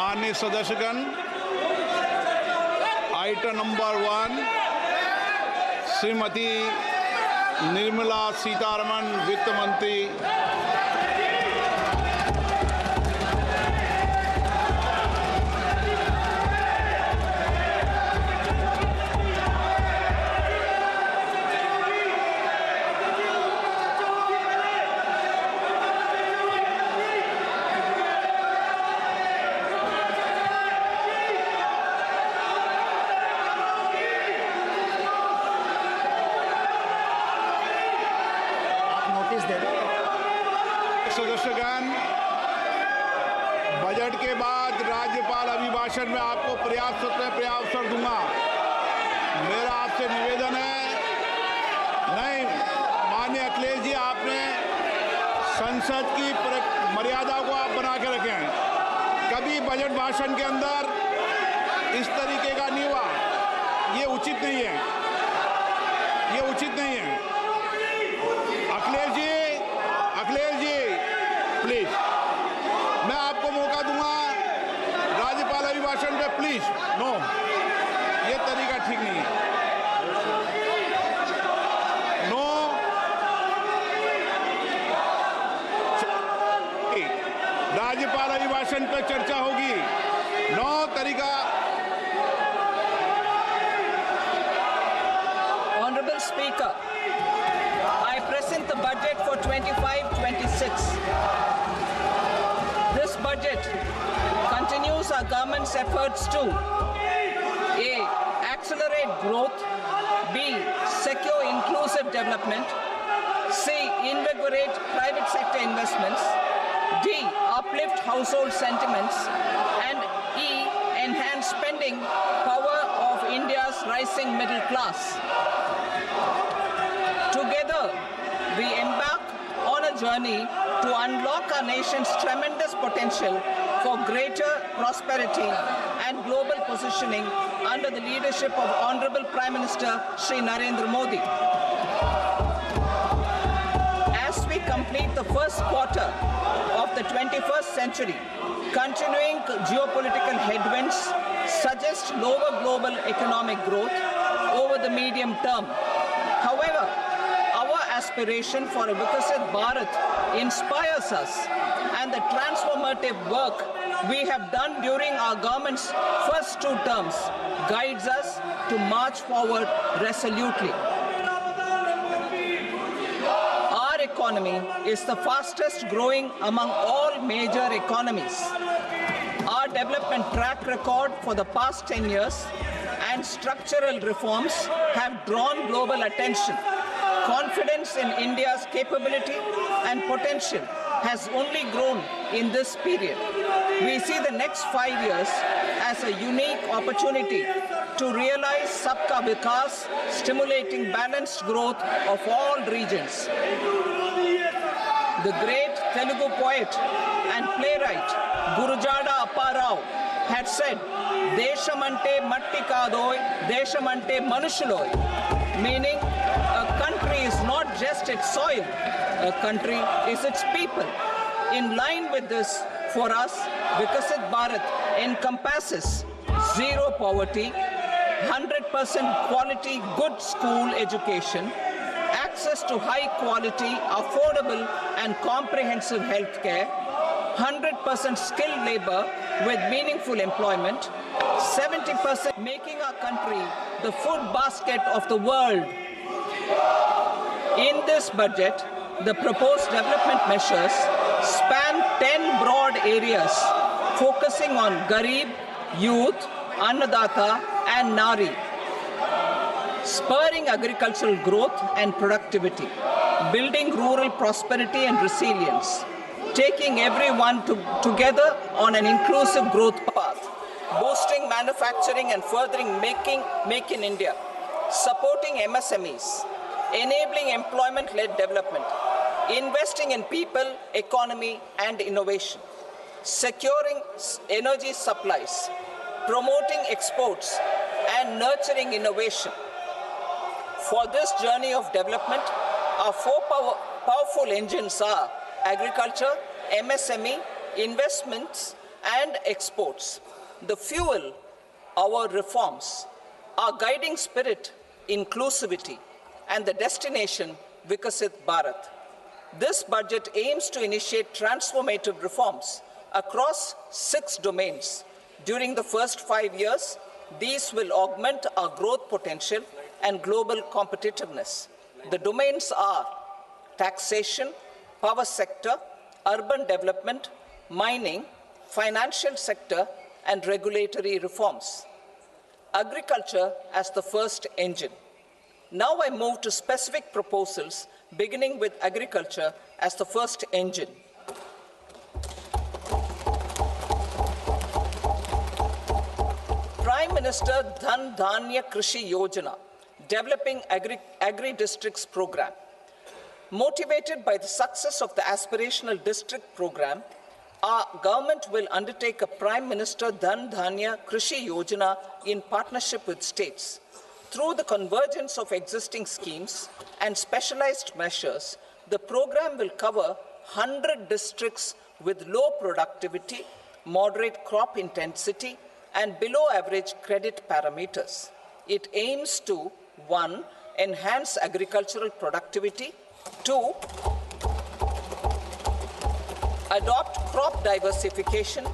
माननीय सदस्यगण, item number 1 Shrimati Nirmala Sitharaman वित्त मंत्री सदस्यगण, बजट के बाद राज्यपाल अभिभाषण में आपको पर्याप्त अवसर दूंगा। मेरा आपसे निवेदन है, नहीं माननीय अखिलेश जी, आपने संसद की मर्यादा को आप बना के रखे हैं। कभी बजट भाषण के अंदर इस तरीके का नहीं हुआ, ये उचित नहीं है, ये उचित नहीं है। अखिलेश जी प्लीज, मैं आपको मौका दूंगा राज्यपाल अभिभाषण पे, प्लीज। नो, ये तरीका ठीक नहीं है। नो, राज्यपाल अभिभाषण पे चर्चा होगी। नो तरीका। Honorable Speaker, I present the budget for 25-26. This budget continues our government's efforts to A. Accelerate growth, B. Secure inclusive development, C. Invigorate private sector investments, D. Uplift household sentiments, and E. Enhance spending power of India's rising middle class. Together, we embark on a journey to unlock our nation's tremendous potential for greater prosperity and global positioning under the leadership of Honorable Prime Minister Shri Narendra Modi. As we complete the first quarter of the 21st century, continuing geopolitical headwinds suggest lower global economic growth over the medium term. However, our aspiration for a Vikasit Bharat inspires us, and the transformative work we have done during our government's first 2 terms guides us to march forward resolutely. Our economy is the fastest growing among all major economies. Our development track record for the past 10 years and structural reforms have drawn global attention. Confidence in India's capability and potential has only grown in this period. We see the next 5 years as a unique opportunity to realize Sabka Vikas, stimulating balanced growth of all regions. The great Telugu poet and playwright Gurujada Apparao had said, "Deshamante matti kadoy, deshamante manushuloy," meaning a country is not just its soil, a country is its people. In line with this, for us, Vikasit Bharat encompasses zero poverty, 100% quality good school education, access to high quality, affordable and comprehensive health care, 100% skilled labor with meaningful employment, 70% making our country the food basket of the world. In this budget, the proposed development measures span 10 broad areas, focusing on Garib, youth, Annadata and Nari, spurring agricultural growth and productivity, building rural prosperity and resilience, taking everyone together on an inclusive growth path, boosting manufacturing and furthering Make in India, supporting MSMEs, enabling employment-led development, investing in people, economy and innovation, securing energy supplies, promoting exports and nurturing innovation. For this journey of development, our 4 powerful engines are agriculture, MSME, investments and exports. The fuel, our reforms, our guiding spirit, inclusivity, and the destination, Vikasit Bharat. This budget aims to initiate transformative reforms across 6 domains. During the first 5 years, these will augment our growth potential and global competitiveness. The domains are taxation, power sector, urban development, mining, financial sector, and regulatory reforms. Agriculture as the first engine. Now I move to specific proposals, beginning with agriculture as the first engine. Prime Minister Dhan Dhanya Krishi Yojana, developing agri-districts program. Motivated by the success of the aspirational district program, our government will undertake a Prime Minister Dhan Dhanya Krishi Yojana in partnership with states. Through the convergence of existing schemes and specialized measures, the program will cover 100 districts with low productivity, moderate crop intensity, and below average credit parameters. It aims to 1. Enhance agricultural productivity, 2. Adopt crop diversification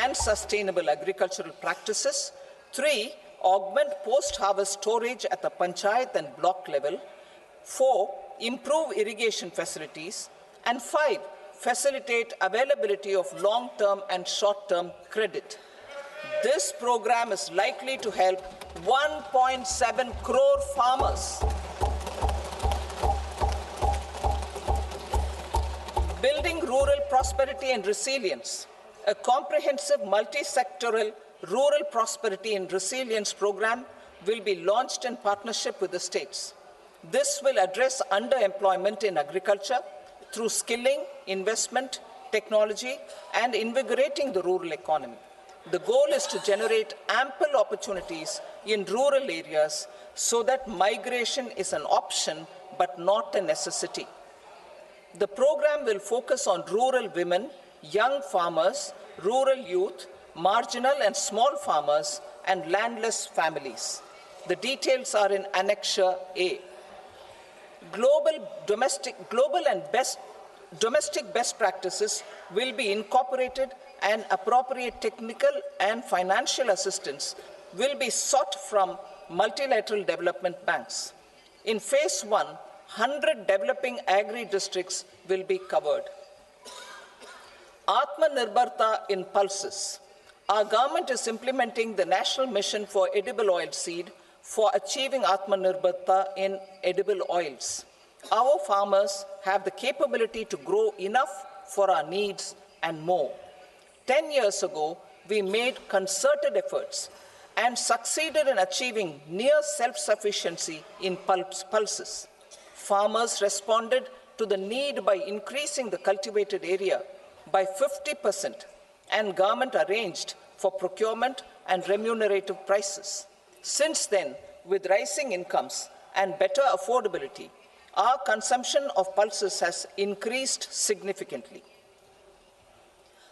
and sustainable agricultural practices, 3. Augment post-harvest storage at the panchayat and block level, 4. Improve irrigation facilities, and 5. Facilitate availability of long-term and short-term credit. This program is likely to help 1.7 crore farmers. Building rural prosperity and resilience. A comprehensive multi-sectoral rural prosperity and resilience program will be launched in partnership with the states. This will address underemployment in agriculture through skilling, investment, technology, and invigorating the rural economy. The goal is to generate ample opportunities in rural areas so that migration is an option but not a necessity. The program will focus on rural women, young farmers, rural youth, marginal and small farmers, and landless families. The details are in Annexure A. Domestic best practices will be incorporated, and appropriate technical and financial assistance will be sought from multilateral development banks. In Phase 1, 100 developing agri-districts will be covered. Atmanirbharta in pulses. Our government is implementing the National Mission for Edible Oilseed for achieving Atmanirbharta in edible oils. Our farmers have the capability to grow enough for our needs and more. 10 years ago, we made concerted efforts and succeeded in achieving near self-sufficiency in pulses. Farmers responded to the need by increasing the cultivated area by 50%, and government arranged for procurement and remunerative prices. Since then, with rising incomes and better affordability, our consumption of pulses has increased significantly.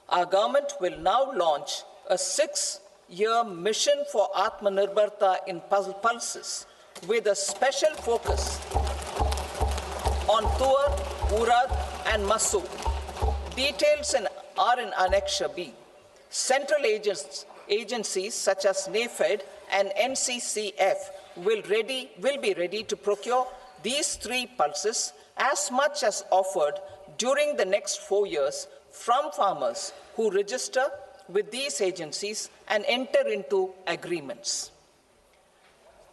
Our government will now launch a 6-year mission for Atmanirbharta in pulses with a special focus on Tuar, Urad, and Masoor. Details are in Annexure B. Central agencies such as NAFED and NCCF will be ready to procure these 3 pulses as much as offered during the next 4 years from farmers who register with these agencies and enter into agreements.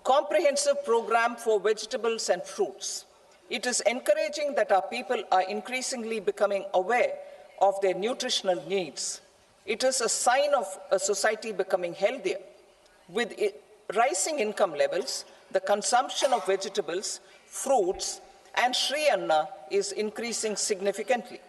Comprehensive program for vegetables and fruits. It is encouraging that our people are increasingly becoming aware of their nutritional needs. It is a sign of a society becoming healthier. With rising income levels, the consumption of vegetables, fruits, and Shri Anna is increasing significantly.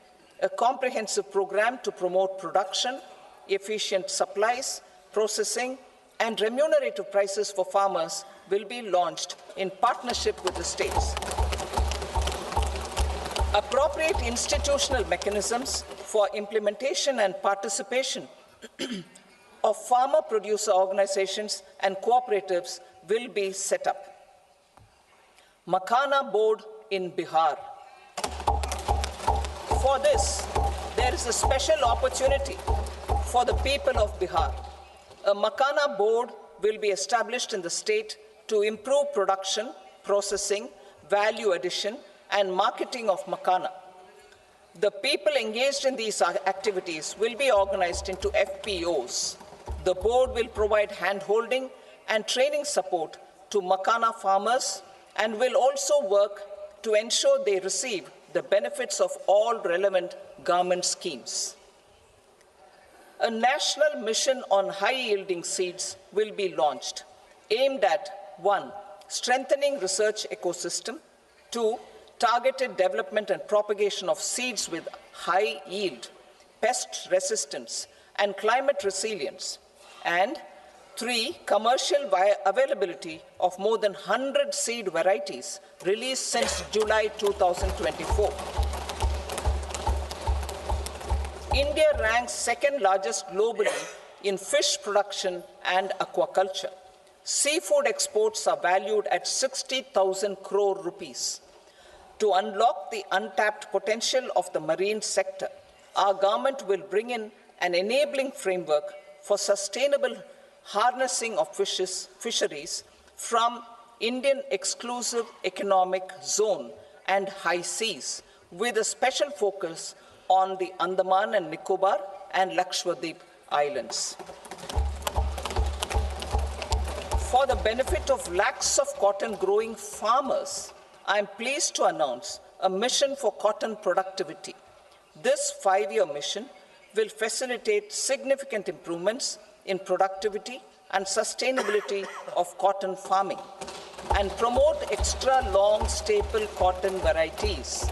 A comprehensive program to promote production, efficient supplies, processing, and remunerative prices for farmers will be launched in partnership with the states. Appropriate institutional mechanisms for implementation and participation of farmer producer organizations and cooperatives will be set up. Makhana board in Bihar. For this, there is a special opportunity for the people of Bihar. A Makhana board will be established in the state to improve production, processing, value addition, and marketing of Makhana. The people engaged in these activities will be organized into FPOs. The board will provide hand-holding and training support to Makhana farmers and will also work to ensure they receive the benefits of all relevant government schemes. A national mission on high-yielding seeds will be launched, aimed at 1. Strengthening research ecosystem, 2. Targeted development and propagation of seeds with high yield, pest resistance, and climate resilience, and 3. Commercial availability of more than 100 seed varieties released since July 2024. India ranks second largest globally in fish production and aquaculture. Seafood exports are valued at 60,000 crore rupees. To unlock the untapped potential of the marine sector, our government will bring in an enabling framework for sustainable harnessing of fisheries from Indian exclusive economic zone and high seas, with a special focus on the Andaman and Nicobar and Lakshadweep Islands. For the benefit of lakhs of cotton growing farmers, I am pleased to announce a mission for cotton productivity. This 5-year mission will facilitate significant improvements in productivity and sustainability of cotton farming and promote extra long staple cotton varieties.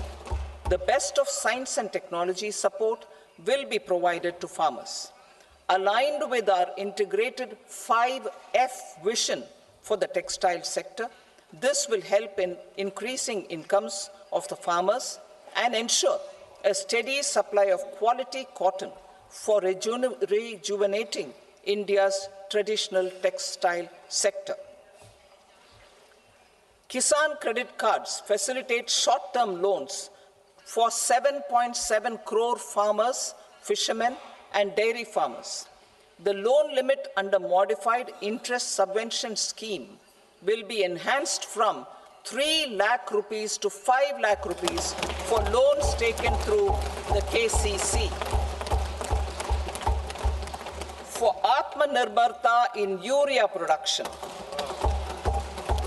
The best of science and technology support will be provided to farmers. Aligned with our integrated 5F vision for the textile sector, this will help in increasing incomes of the farmers and ensure a steady supply of quality cotton for rejuvenating India's traditional textile sector. Kisan credit cards facilitate short-term loans for 7.7 crore farmers, fishermen, and dairy farmers. The loan limit under modified interest subvention scheme will be enhanced from 3 lakh rupees to 5 lakh rupees for loans taken through the KCC. For Atmanirbharta in urea production,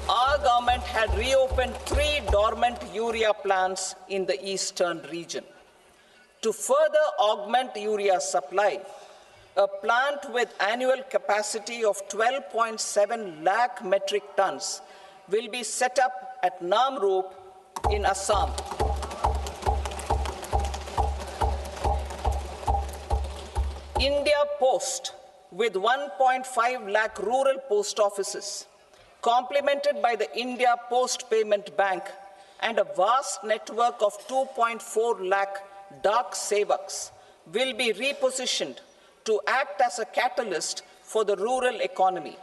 our government had reopened 3 dormant urea plants in the eastern region. To further augment urea supply, a plant with annual capacity of 12.7 lakh metric tons will be set up at Namrup in Assam. India Post, with 1.5 lakh rural post offices, complemented by the India Post Payment Bank and a vast network of 2.4 lakh Dak Sevaks, will be repositioned to act as a catalyst for the rural economy.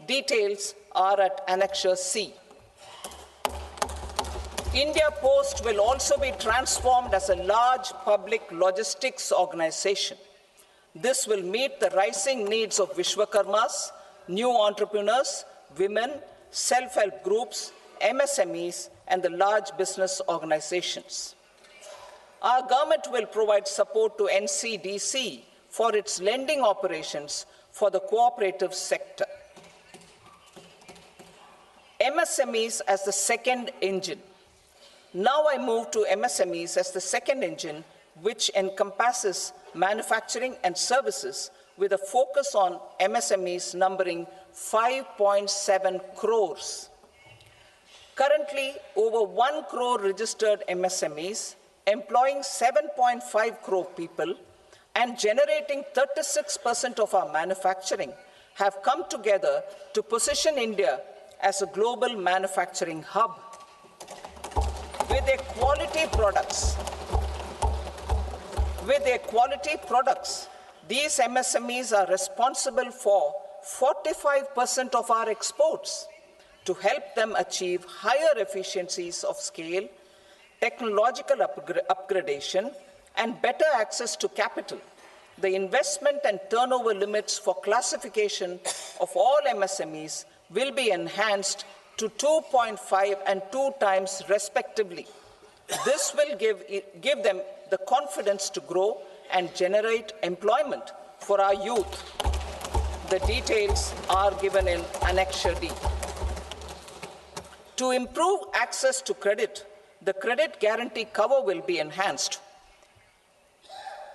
Details are at Annexure C. India Post will also be transformed as a large public logistics organization. This will meet the rising needs of Vishwakarmas, new entrepreneurs, women, self-help groups, MSMEs, and the large business organizations. Our government will provide support to NCDC for its lending operations for the cooperative sector. MSMEs as the second engine. Now I move to MSMEs as the second engine, which encompasses manufacturing and services with a focus on MSMEs numbering 5.7 crores. Currently, over 1 crore registered MSMEs, employing 7.5 crore people and generating 36% of our manufacturing, have come together to position India as a global manufacturing hub. With their quality products, These MSMEs are responsible for 45% of our exports. To help them achieve higher efficiencies of scale, technological upgradation, and better access to capital, the investment and turnover limits for classification of all MSMEs will be enhanced to 2.5 and 2 times respectively. This will give them the confidence to grow and generate employment for our youth. The details are given in Annexure D. To improve access to credit, the credit guarantee cover will be enhanced.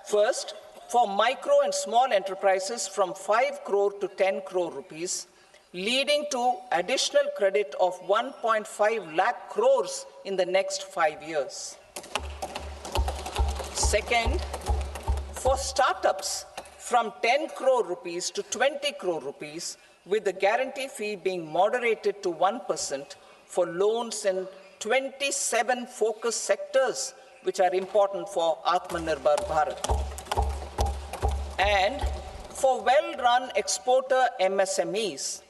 First, for micro and small enterprises from 5 crore to 10 crore rupees, leading to additional credit of 1.5 lakh crores in the next 5 years. Second, for startups from 10 crore rupees to 20 crore rupees, with the guarantee fee being moderated to 1% for loans in 27 focus sectors which are important for Atmanirbhar Bharat. And for well-run exporter MSMEs,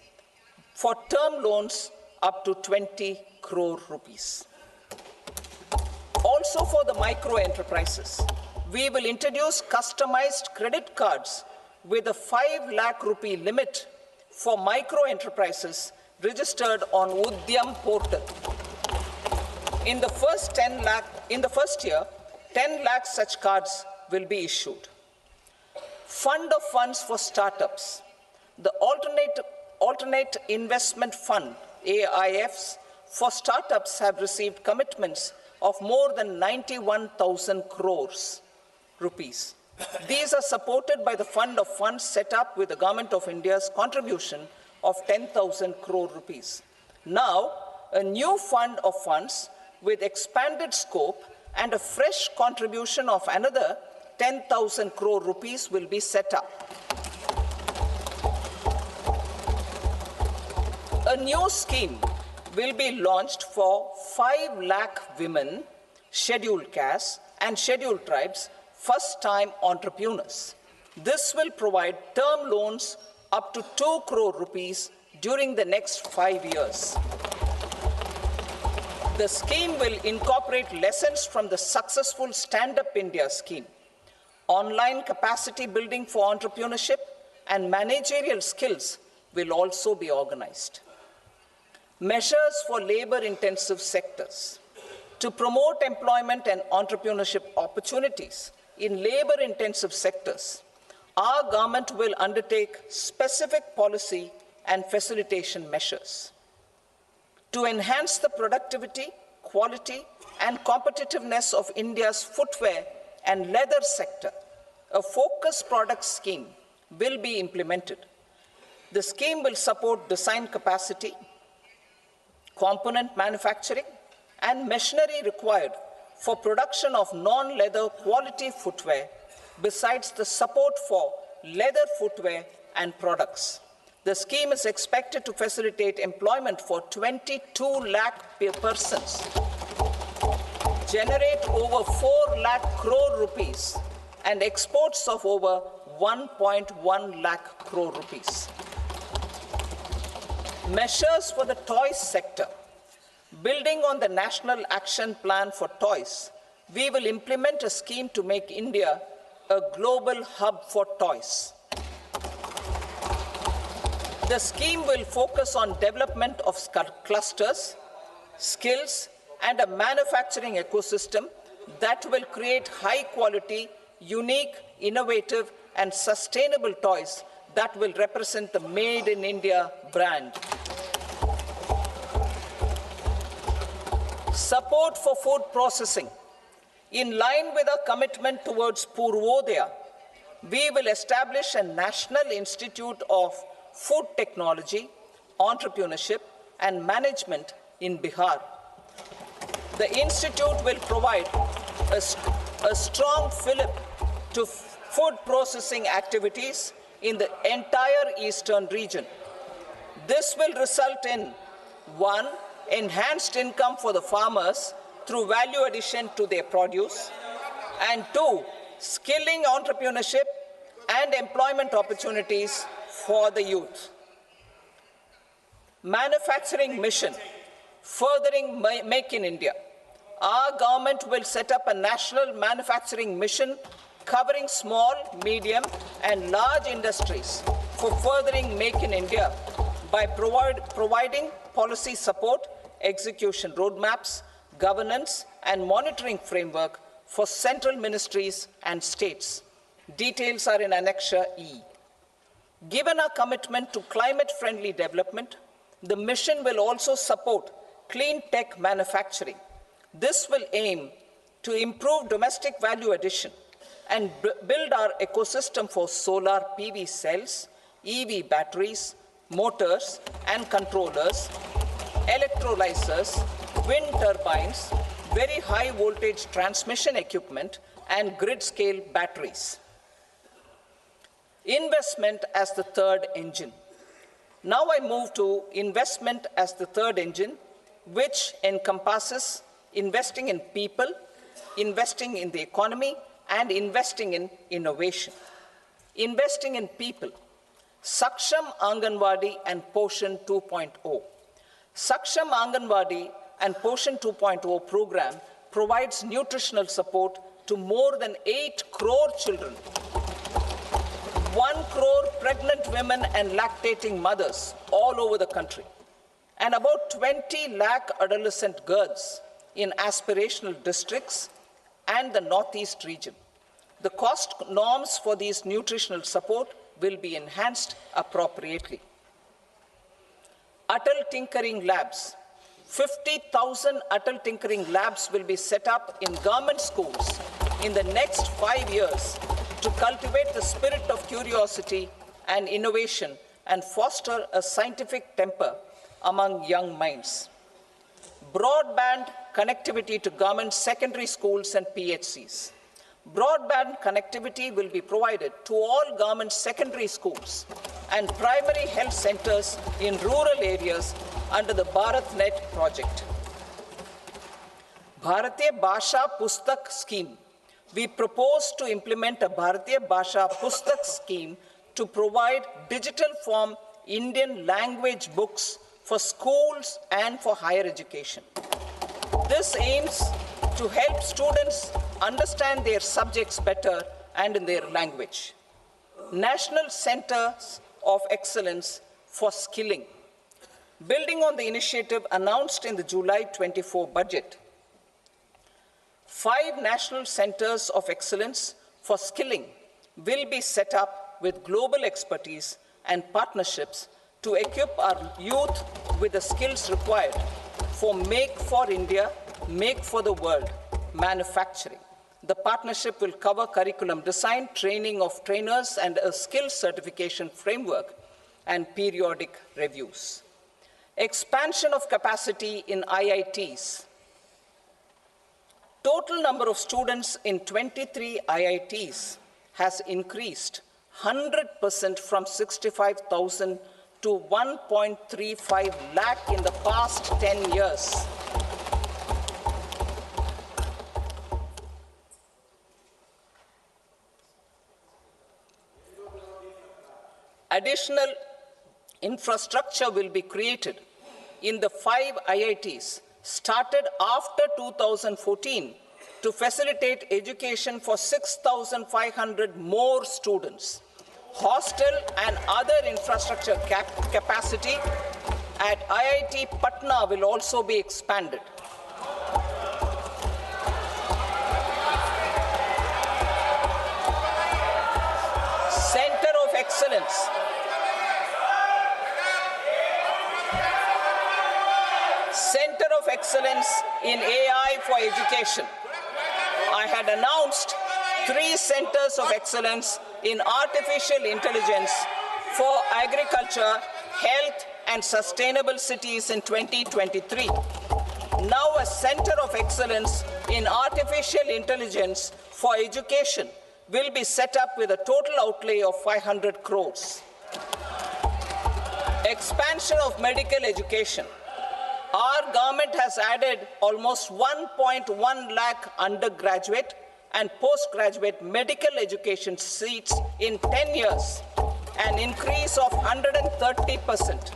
for term loans up to 20 crore rupees. Also for the micro enterprises, we will introduce customized credit cards with a 5 lakh rupee limit for micro enterprises registered on Udyam portal. In the first year, 10 lakh such cards will be issued. Fund of funds for startups. The alternate investment fund, AIFs, for startups have received commitments of more than 91,000 crores rupees. These are supported by the fund of funds set up with the Government of India's contribution of 10,000 crore rupees. Now, a new fund of funds with expanded scope and a fresh contribution of another 10,000 crore rupees will be set up. A new scheme will be launched for 5 lakh women, scheduled castes and scheduled tribes, first-time entrepreneurs. This will provide term loans up to 2 crore rupees during the next 5 years. The scheme will incorporate lessons from the successful Stand Up India scheme. Online capacity building for entrepreneurship and managerial skills will also be organized. Measures for labor-intensive sectors. To promote employment and entrepreneurship opportunities in labor-intensive sectors, our government will undertake specific policy and facilitation measures. To enhance the productivity, quality, and competitiveness of India's footwear and leather sector, a focused product scheme will be implemented. The scheme will support design capacity, component manufacturing, and machinery required for production of non-leather quality footwear, besides the support for leather footwear and products. The scheme is expected to facilitate employment for 22 lakh persons, generate over 4 lakh crore rupees, and exports of over 1.1 lakh crore rupees. Measures for the toys sector. Building on the National Action Plan for Toys, we will implement a scheme to make India a global hub for toys. The scheme will focus on development of clusters, skills, and a manufacturing ecosystem that will create high-quality, unique, innovative, and sustainable toys that will represent the Made in India brand. Support for food processing. In line with our commitment towards Purvodaya, we will establish a National Institute of Food Technology, Entrepreneurship, and Management in Bihar. The institute will provide a strong fillip to food processing activities in the entire eastern region. This will result in 1. Enhanced income for the farmers through value addition to their produce, and 2. Skilling entrepreneurship and employment opportunities for the youth. Manufacturing mission, furthering Make in India. Our government will set up a national manufacturing mission covering small, medium, and large industries for furthering Make in India by providing policy support, execution roadmaps, governance, and monitoring framework for central ministries and states. Details are in Annexure E. Given our commitment to climate-friendly development, the mission will also support clean tech manufacturing. This will aim to improve domestic value addition and build our ecosystem for solar PV cells, EV batteries, motors and controllers, electrolyzers, wind turbines, very high voltage transmission equipment, and grid-scale batteries. Investment as the third engine. Now I move to investment as the third engine, which encompasses investing in people, investing in the economy, and investing in innovation. Investing in people. Saksham Anganwadi and Poshan 2.0. Saksham Anganwadi and Poshan 2.0 program provides nutritional support to more than 8 crore children, 1 crore pregnant women and lactating mothers all over the country, and about 20 lakh adolescent girls in aspirational districts and the Northeast region. The cost norms for these nutritional support will be enhanced appropriately. Atal Tinkering Labs. 50,000 Atal Tinkering Labs will be set up in government schools in the next 5 years to cultivate the spirit of curiosity and innovation and foster a scientific temper among young minds. Broadband connectivity to government secondary schools and PHCs. Broadband connectivity will be provided to all government secondary schools and primary health centers in rural areas under the BharatNet project. Bharatiya Bhasha Pustak Scheme. We propose to implement a Bharatiya Bhasha Pustak scheme to provide digital form Indian language books for schools and for higher education. This aims to help students understand their subjects better and in their language. National Centers of Excellence for Skilling. Building on the initiative announced in the July 24 budget, 5 national centers of excellence for skilling will be set up with global expertise and partnerships to equip our youth with the skills required for Make for India, Make for the World manufacturing. The partnership will cover curriculum design, training of trainers, and a skills certification framework and periodic reviews. Expansion of capacity in IITs. Total number of students in 23 IITs has increased 100% from 65,000 to 1.35 lakh in the past 10 years. Additional infrastructure will be created in the 5 IITs started after 2014 to facilitate education for 6,500 more students. Hostel and other infrastructure capacity at IIT Patna will also be expanded. Center of Excellence. Center of Excellence in AI for Education. I had announced 3 centers of excellence in artificial intelligence for agriculture, health, and sustainable cities in 2023. Now a center of excellence in artificial intelligence for education will be set up with a total outlay of 500 crores. Expansion of medical education. Our government has added almost 1.1 lakh undergraduate and postgraduate medical education seats in 10 years, an increase of 130%.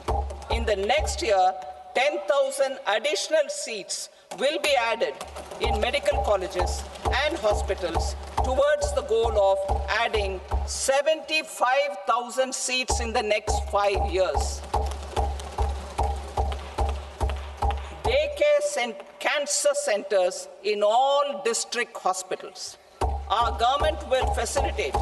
In the next year, 10,000 additional seats will be added in medical colleges and hospitals towards the goal of adding 75,000 seats in the next 5 years. Daycare and cancer centers in all district hospitals. Our government will facilitate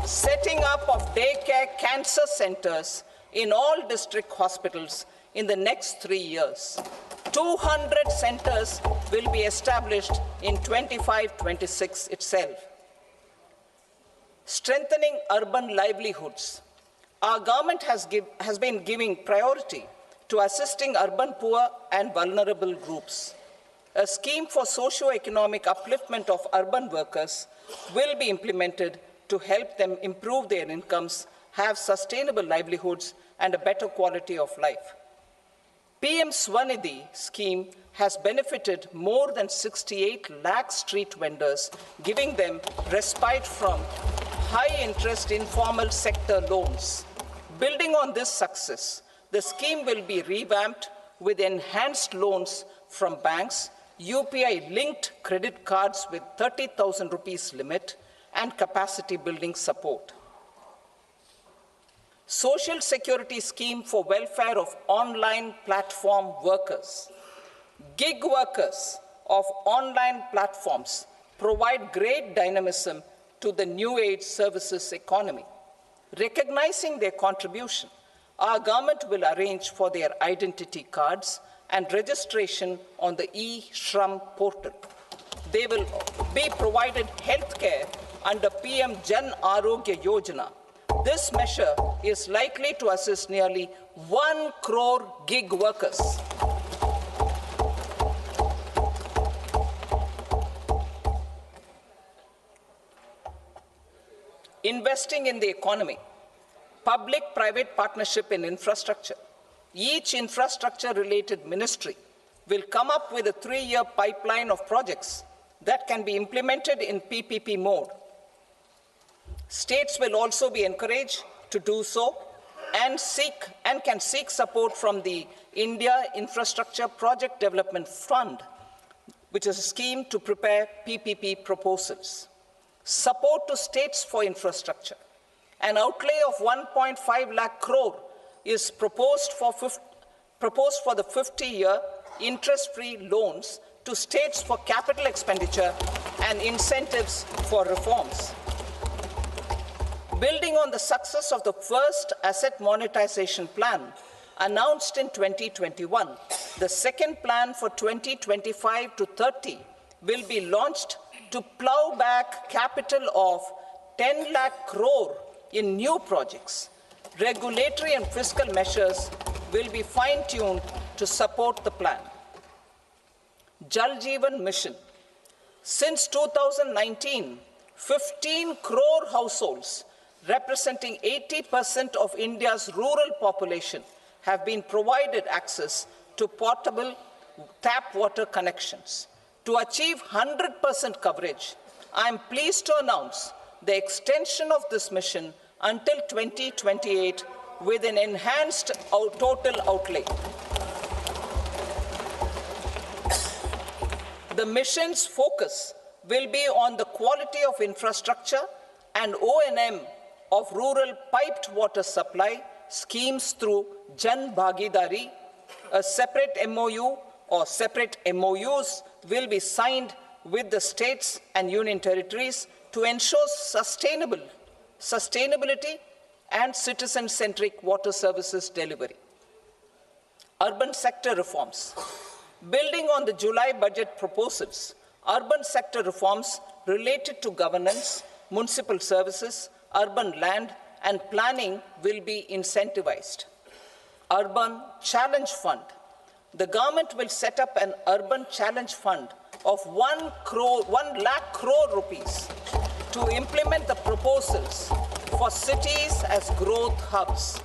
setting up of daycare cancer centers in all district hospitals in the next 3 years. 200 centers will be established in 25-26 itself. Strengthening urban livelihoods. Our government has been giving priority to assisting urban poor and vulnerable groups. A scheme for socio-economic upliftment of urban workers will be implemented to help them improve their incomes, have sustainable livelihoods, and a better quality of life. PM Swanidhi scheme has benefited more than 68 lakh street vendors, giving them respite from high-interest informal sector loans. Building on this success, the scheme will be revamped with enhanced loans from banks, UPI-linked credit cards with 30,000 rupees limit, and capacity building support. Social Security Scheme for welfare of online platform workers. Gig workers of online platforms provide great dynamism to the new age services economy. Recognizing their contribution, our government will arrange for their identity cards and registration on the e-Shram portal. They will be provided health care under PM Jan Arogya Yojana. This measure is likely to assist nearly 1 crore gig workers. Investing in the economy. Public-private partnership in infrastructure. Each infrastructure-related ministry will come up with a 3-year pipeline of projects that can be implemented in PPP mode. States will also be encouraged to do so and can seek support from the India Infrastructure Project Development Fund, which is a scheme to prepare PPP proposals. Support to states for infrastructure. An outlay of 1.5 lakh crore is proposed for the 50-year interest-free loans to states for capital expenditure and incentives for reforms. Building on the success of the first asset monetization plan announced in 2021, the second plan for 2025 to 30 will be launched to plow back capital of 10 lakh crore in new projects. Regulatory and fiscal measures will be fine-tuned to support the plan. Jal Jeevan Mission. Since 2019, 15 crore households representing 80% of India's rural population have been provided access to portable tap water connections. To achieve 100% coverage, I am pleased to announce the extension of this mission until 2028 with an enhanced total outlay. The mission's focus will be on the quality of infrastructure and O&M of rural piped water supply schemes through Jan Bhagidari. A separate MOU or separate MOUs will be signed with the states and union territories to ensure sustainability and citizen-centric water services delivery. Urban sector reforms. Building on the July budget proposals, urban sector reforms related to governance, municipal services, urban land, and planning will be incentivized. Urban Challenge Fund. The government will set up an Urban Challenge Fund of 1 lakh crore rupees to implement the proposals for cities as growth hubs,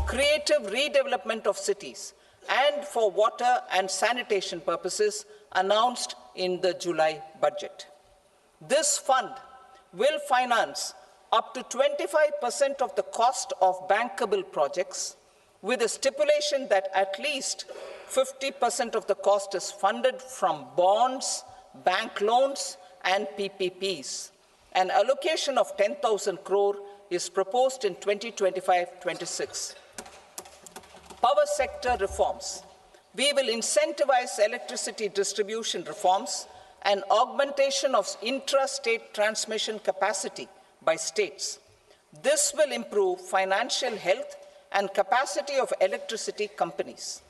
creative redevelopment of cities, and for water and sanitation purposes, announced in the July budget. This fund will finance up to 25% of the cost of bankable projects, with a stipulation that at least 50% of the cost is funded from bonds, bank loans, and PPPs. An allocation of 10,000 crore is proposed in 2025-26. Power sector reforms. We will incentivize electricity distribution reforms and augmentation of intra-state transmission capacity by states. This will improve financial health and capacity of electricity companies.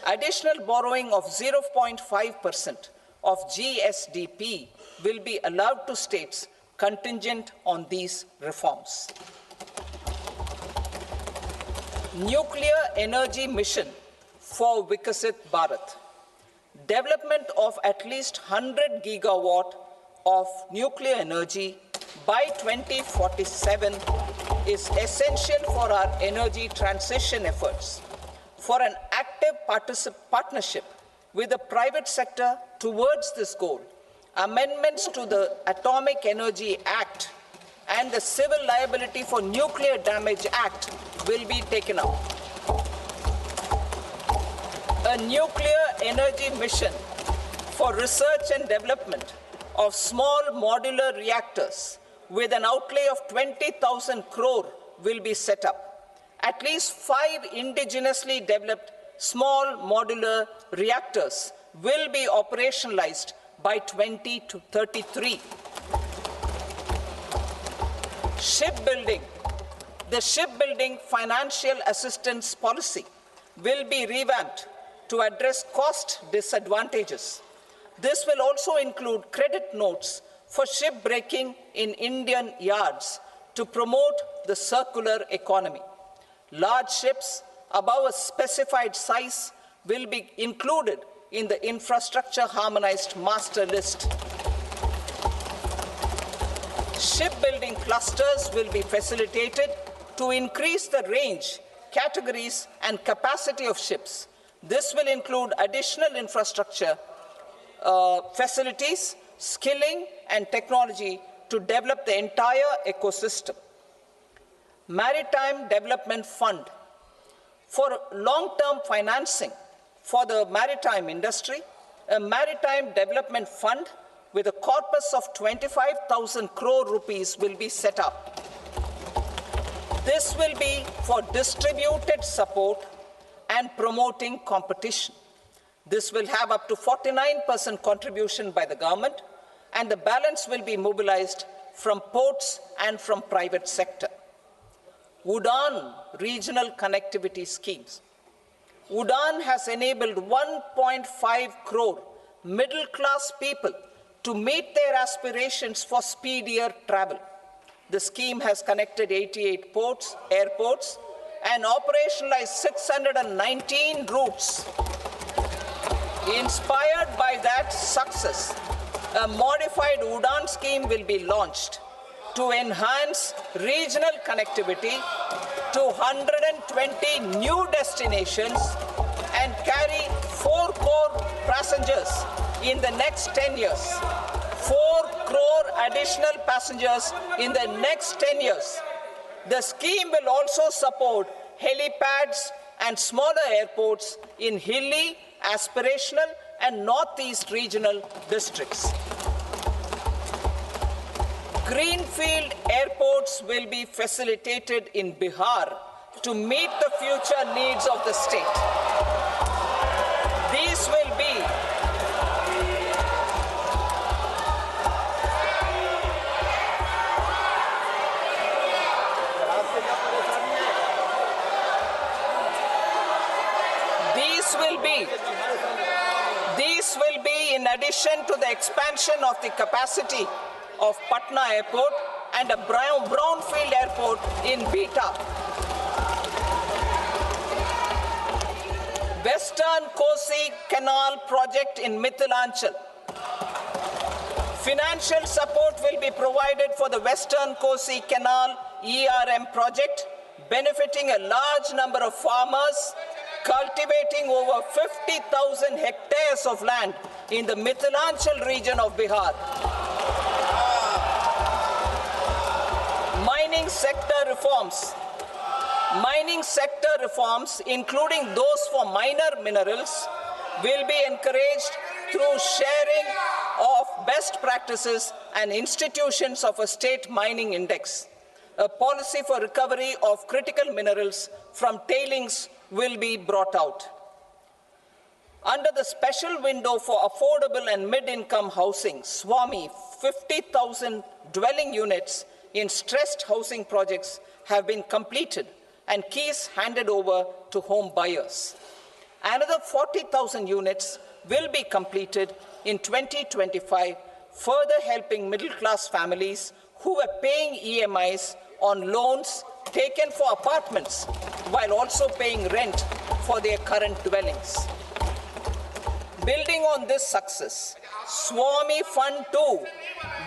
Additional borrowing of 0.5% of GSDP will be allowed to states contingent on these reforms. Nuclear energy mission for Vikasit Bharat. Development of at least 100 gigawatt of nuclear energy by 2047 is essential for our energy transition efforts. For an active partnership with the private sector towards this goal, amendments to the Atomic Energy Act and the Civil Liability for Nuclear Damage Act will be taken up. A nuclear energy mission for research and development of small modular reactors with an outlay of 20,000 crore will be set up. At least 5 indigenously developed small modular reactors will be operationalized by 2033. Shipbuilding. The shipbuilding financial assistance policy will be revamped to address cost disadvantages. This will also include credit notes for shipbreaking in Indian yards to promote the circular economy. Large ships above a specified size will be included in the infrastructure harmonized master list. Shipbuilding clusters will be facilitated to increase the range, categories, and capacity of ships. This will include additional infrastructure, facilities, skilling, and technology to develop the entire ecosystem. Maritime Development Fund. For long-term financing for the maritime industry, a Maritime Development Fund with a corpus of 25,000 crore rupees will be set up. This will be for distributed support and promoting competition. This will have up to 49% contribution by the government, and the balance will be mobilized from ports and from private sector. UDAN regional connectivity schemes. UDAN has enabled 1.5 crore middle-class people to meet their aspirations for speedier travel. The scheme has connected 88 airports, and operationalized 619 routes. Inspired by that success, a modified UDAN scheme will be launched to enhance regional connectivity to 120 new destinations and carry 4 crore passengers in the next 10 years. 4 crore additional passengers in the next 10 years. The scheme will also support helipads and smaller airports in hilly, aspirational, and northeast regional districts. Greenfield airports will be facilitated in Bihar to meet the future needs of the state. These will be in addition to the expansion of the capacity of Patna Airport and a brownfield airport in Beta. Western Kosi Canal project in Mithilanchal. Financial support will be provided for the Western Kosi Canal ERM project, benefiting a large number of farmers cultivating over 50,000 hectares of land in the Mithilanchal region of Bihar. Mining sector reforms, including those for minor minerals, will be encouraged through sharing of best practices and institutions of a state mining index. A policy for recovery of critical minerals from tailings will be brought out. Under the special window for affordable and mid-income housing, SWAMI, 50,000 dwelling units in stressed housing projects have been completed and keys handed over to home buyers. Another 40,000 units will be completed in 2025, further helping middle-class families who are paying EMIs on loans taken for apartments while also paying rent for their current dwellings. Building on this success, SWAMI Fund 2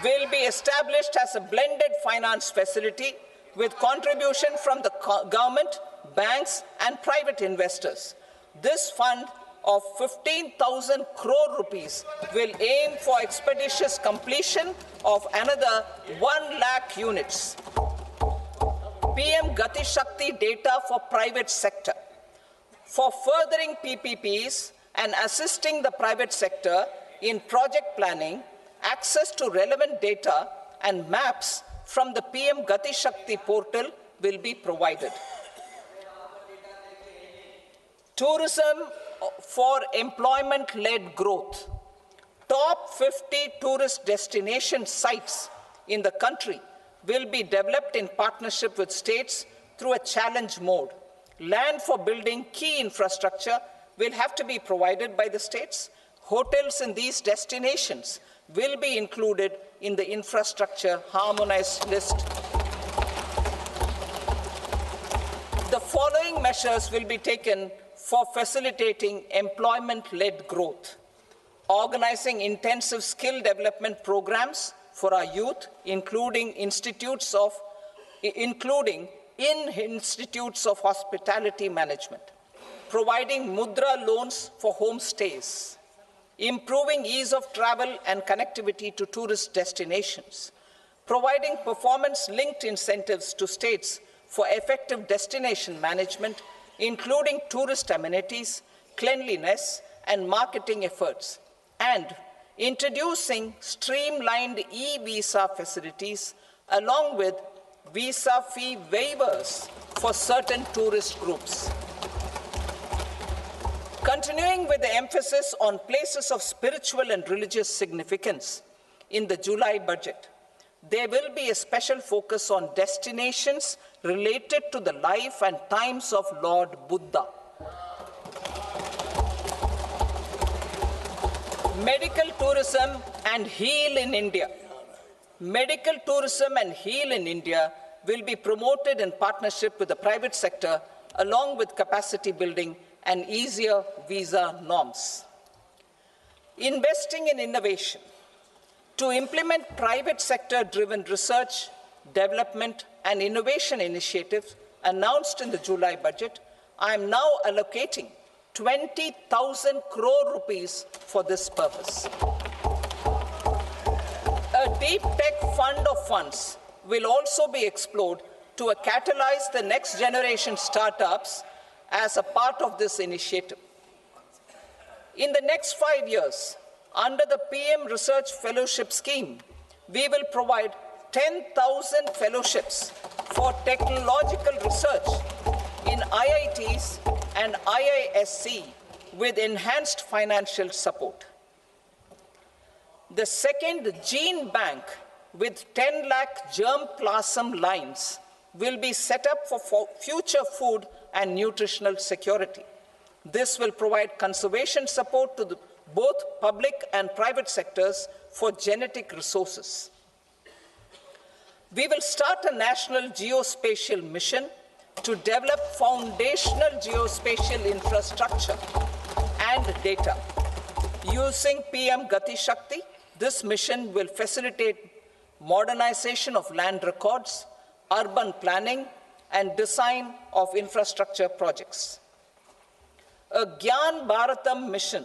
will be established as a blended finance facility with contribution from the government, banks, and private investors. This fund of 15,000 crore rupees will aim for expeditious completion of another 1 lakh units. PM Gati Shakti data for private sector. For furthering PPPs and assisting the private sector in project planning, access to relevant data and maps from the PM Gati Shakti portal will be provided. Tourism for employment-led growth. Top 50 tourist destination sites in the country will be developed in partnership with states through a challenge mode. Land for building key infrastructure will have to be provided by the states. Hotels in these destinations will be included in the infrastructure harmonized list. The following measures will be taken for facilitating employment-led growth. Organizing intensive skill development programs for our youth, including in institutes of hospitality management. Providing mudra loans for homestays. Improving ease of travel and connectivity to tourist destinations. Providing performance-linked incentives to states for effective destination management, including tourist amenities, cleanliness, and marketing efforts. And introducing streamlined e-visa facilities along with visa fee waivers for certain tourist groups. Continuing with the emphasis on places of spiritual and religious significance, in the July budget, there will be a special focus on destinations related to the life and times of Lord Buddha. Medical tourism and heal in India. Medical tourism and heal in India will be promoted in partnership with the private sector, along with capacity building and easier visa norms. Investing in innovation. To implement private sector-driven research, development, and innovation initiatives announced in the July budget, I am now allocating 20,000 crore rupees for this purpose. A deep tech fund of funds will also be explored to catalyze the next generation startups as a part of this initiative. In the next 5 years, under the PM Research Fellowship Scheme, we will provide 10,000 fellowships for technological research in IITs and IISc with enhanced financial support. The second gene bank with 10 lakh germplasm lines will be set up for future food and nutritional security. This will provide conservation support to both public and private sectors for genetic resources. We will start a national geospatial mission to develop foundational geospatial infrastructure and data. Using PM Gati Shakti, this mission will facilitate modernization of land records, urban planning, and design of infrastructure projects. A Gyan Bharatam mission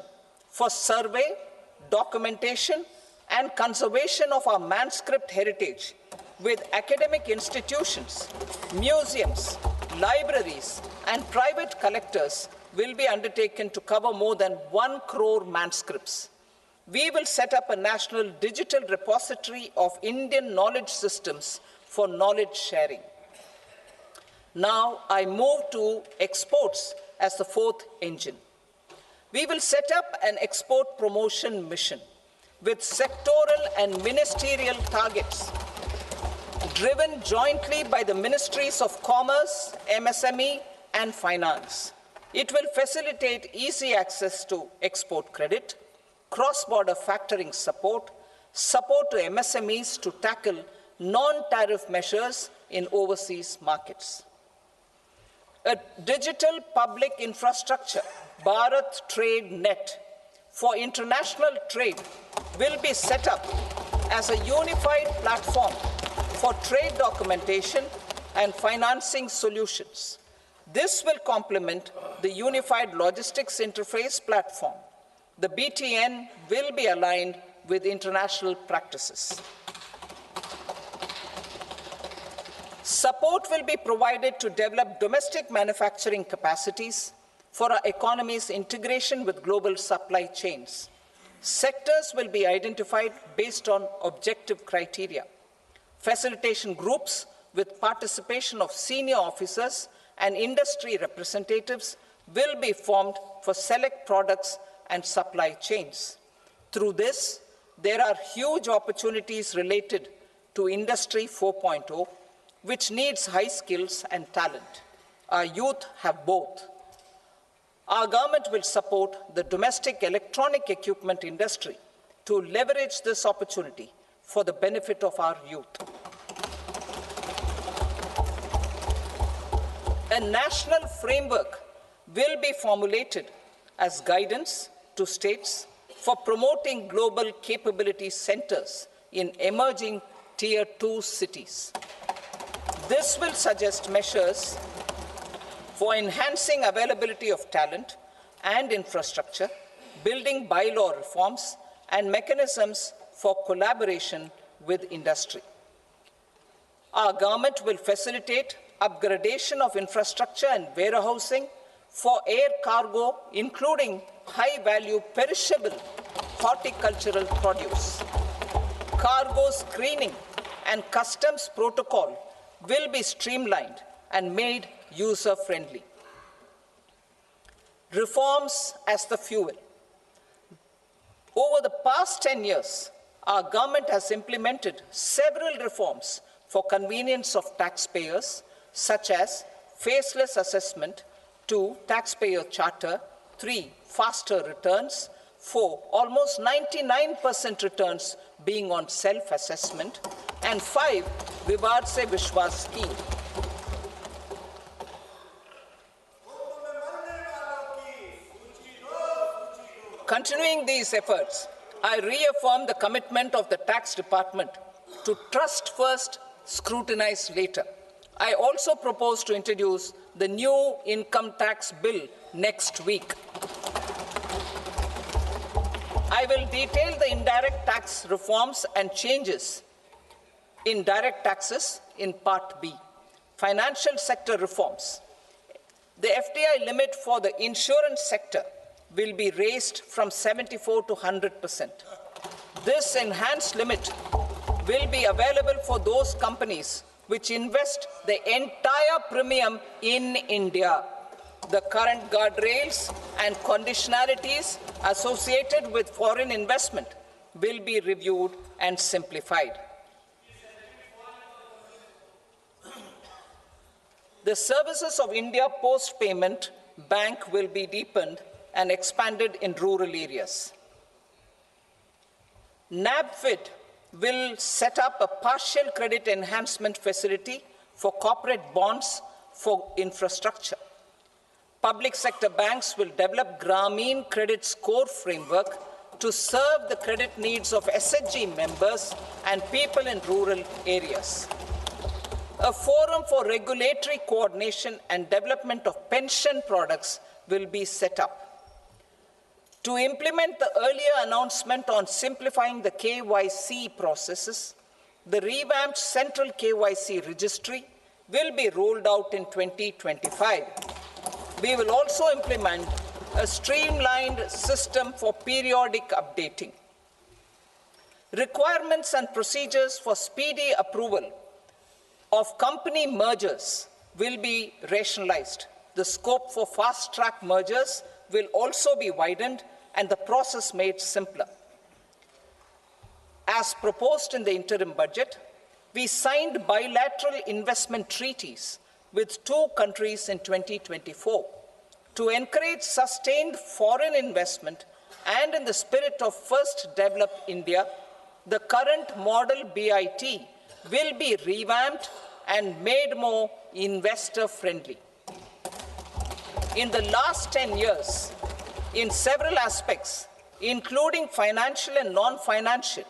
for survey, documentation, and conservation of our manuscript heritage with academic institutions, museums, libraries, and private collectors will be undertaken to cover more than 1 crore manuscripts. We will set up a national digital repository of Indian knowledge systems for knowledge sharing. Now I move to exports as the fourth engine. We will set up an export promotion mission with sectoral and ministerial targets driven jointly by the Ministries of Commerce, MSME, and Finance. It will facilitate easy access to export credit, cross-border factoring support, support to MSMEs to tackle non-tariff measures in overseas markets. A digital public infrastructure, Bharat Trade Net, for international trade will be set up as a unified platform for trade documentation and financing solutions. This will complement the Unified Logistics Interface platform. The BTN will be aligned with international practices. Support will be provided to develop domestic manufacturing capacities for our economy's integration with global supply chains. Sectors will be identified based on objective criteria. Facilitation groups with participation of senior officers and industry representatives will be formed for select products and supply chains. Through this, there are huge opportunities related to Industry 4.0, which needs high skills and talent. Our youth have both. Our government will support the domestic electronic equipment industry to leverage this opportunity for the benefit of our youth. A national framework will be formulated as guidance to states for promoting global capability centers in emerging Tier 2 cities. This will suggest measures for enhancing availability of talent and infrastructure, building bylaw reforms, and mechanisms for collaboration with industry. Our government will facilitate upgradation of infrastructure and warehousing for air cargo, including high-value perishable horticultural produce. Cargo screening and customs protocol will be streamlined and made user-friendly. Reforms as the fuel. Over the past 10 years, our government has implemented several reforms for convenience of taxpayers, such as faceless assessment, 2, taxpayer charter, 3, faster returns, 4, almost 99% returns being on self-assessment, and 5, Vivad Se Vishwas scheme. Continuing these efforts, I reaffirm the commitment of the tax department to trust first, scrutinize later. I also propose to introduce the new income tax bill next week. I will detail the indirect tax reforms and changes in direct taxes in Part B. Financial sector reforms. The FDI limit for the insurance sector will be raised from 74 to 100%. This enhanced limit will be available for those companies which invest the entire premium in India. The current guardrails and conditionalities associated with foreign investment will be reviewed and simplified. The services of India Post Payment Bank will be deepened and expanded in rural areas. NABFID will set up a partial credit enhancement facility for corporate bonds for infrastructure. Public sector banks will develop Grameen Credit Score framework to serve the credit needs of SHG members and people in rural areas. A forum for regulatory coordination and development of pension products will be set up. To implement the earlier announcement on simplifying the KYC processes, the revamped central KYC registry will be rolled out in 2025. We will also implement a streamlined system for periodic updating. Requirements and procedures for speedy approval of company mergers will be rationalized. The scope for fast-track mergers will also be widened and the process made simpler. As proposed in the interim budget, we signed bilateral investment treaties with 2 countries in 2024 to encourage sustained foreign investment, and in the spirit of First Develop India, the current model BIT will be revamped and made more investor-friendly. In the last 10 years, in several aspects, including financial and non-financial,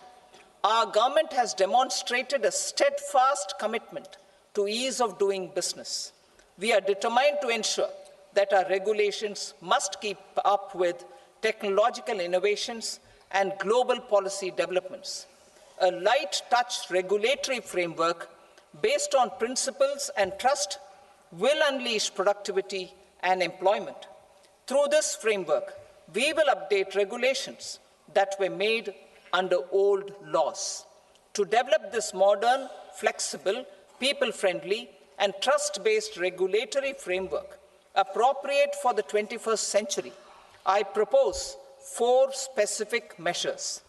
our government has demonstrated a steadfast commitment to ease of doing business. We are determined to ensure that our regulations must keep up with technological innovations and global policy developments. A light-touch regulatory framework based on principles and trust will unleash productivity and employment. Through this framework, we will update regulations that were made under old laws. To develop this modern, flexible, people-friendly, and trust-based regulatory framework appropriate for the 21st century, I propose 4 specific measures.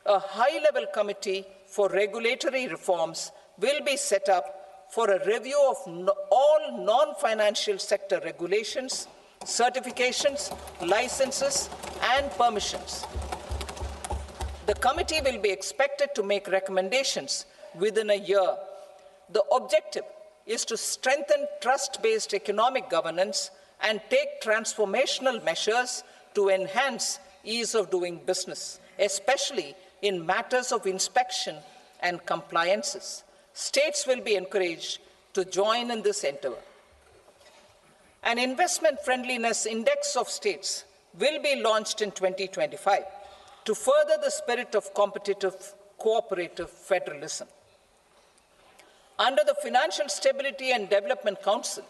A high-level committee for regulatory reforms will be set up for a review of all non-financial sector regulations, certifications, licenses, and permissions. The committee will be expected to make recommendations within a year. The objective is to strengthen trust-based economic governance and take transformational measures to enhance ease of doing business, especially in matters of inspection and compliances. States will be encouraged to join in this endeavor. An investment friendliness index of states will be launched in 2025 to further the spirit of competitive, cooperative federalism. Under the Financial Stability and Development Council,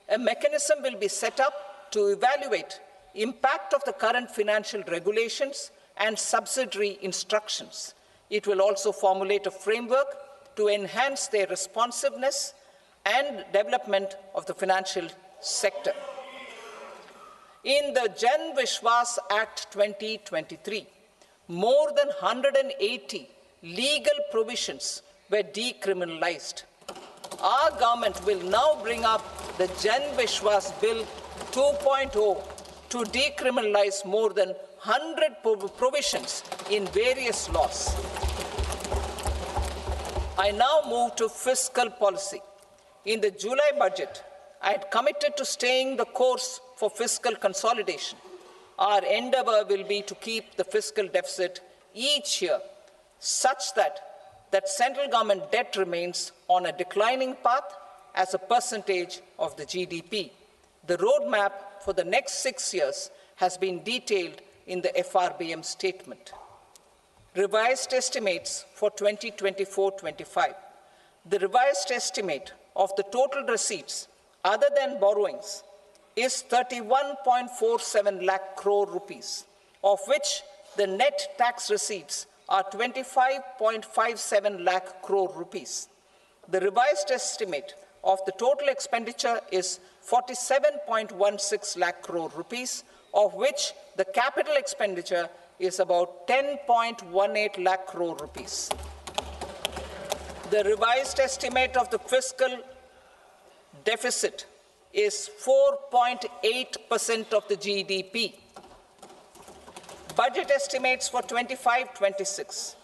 a mechanism will be set up to evaluate impact of the current financial regulations and subsidiary instructions. It will also formulate a framework to enhance their responsiveness and development of the financial sector. In the Jan Vishwas Act 2023, more than 180 legal provisions were decriminalized. Our government will now bring up the Jan Vishwas Bill 2.0 to decriminalize more than 100 provisions in various laws. I now move to fiscal policy. In the July budget, I had committed to staying the course for fiscal consolidation. Our endeavor will be to keep the fiscal deficit each year such that central government debt remains on a declining path as a percentage of the GDP. The roadmap for the next 6 years has been detailed in the FRBM statement. Revised estimates for 2024-25. The revised estimate of the total receipts other than borrowings is 31.47 lakh crore rupees, of which the net tax receipts are 25.57 lakh crore rupees. The revised estimate of the total expenditure is 47.16 lakh crore rupees, of which the capital expenditure is about 10.18 lakh crore rupees. The revised estimate of the fiscal deficit is 4.8% of the GDP. Budget estimates for 25-26.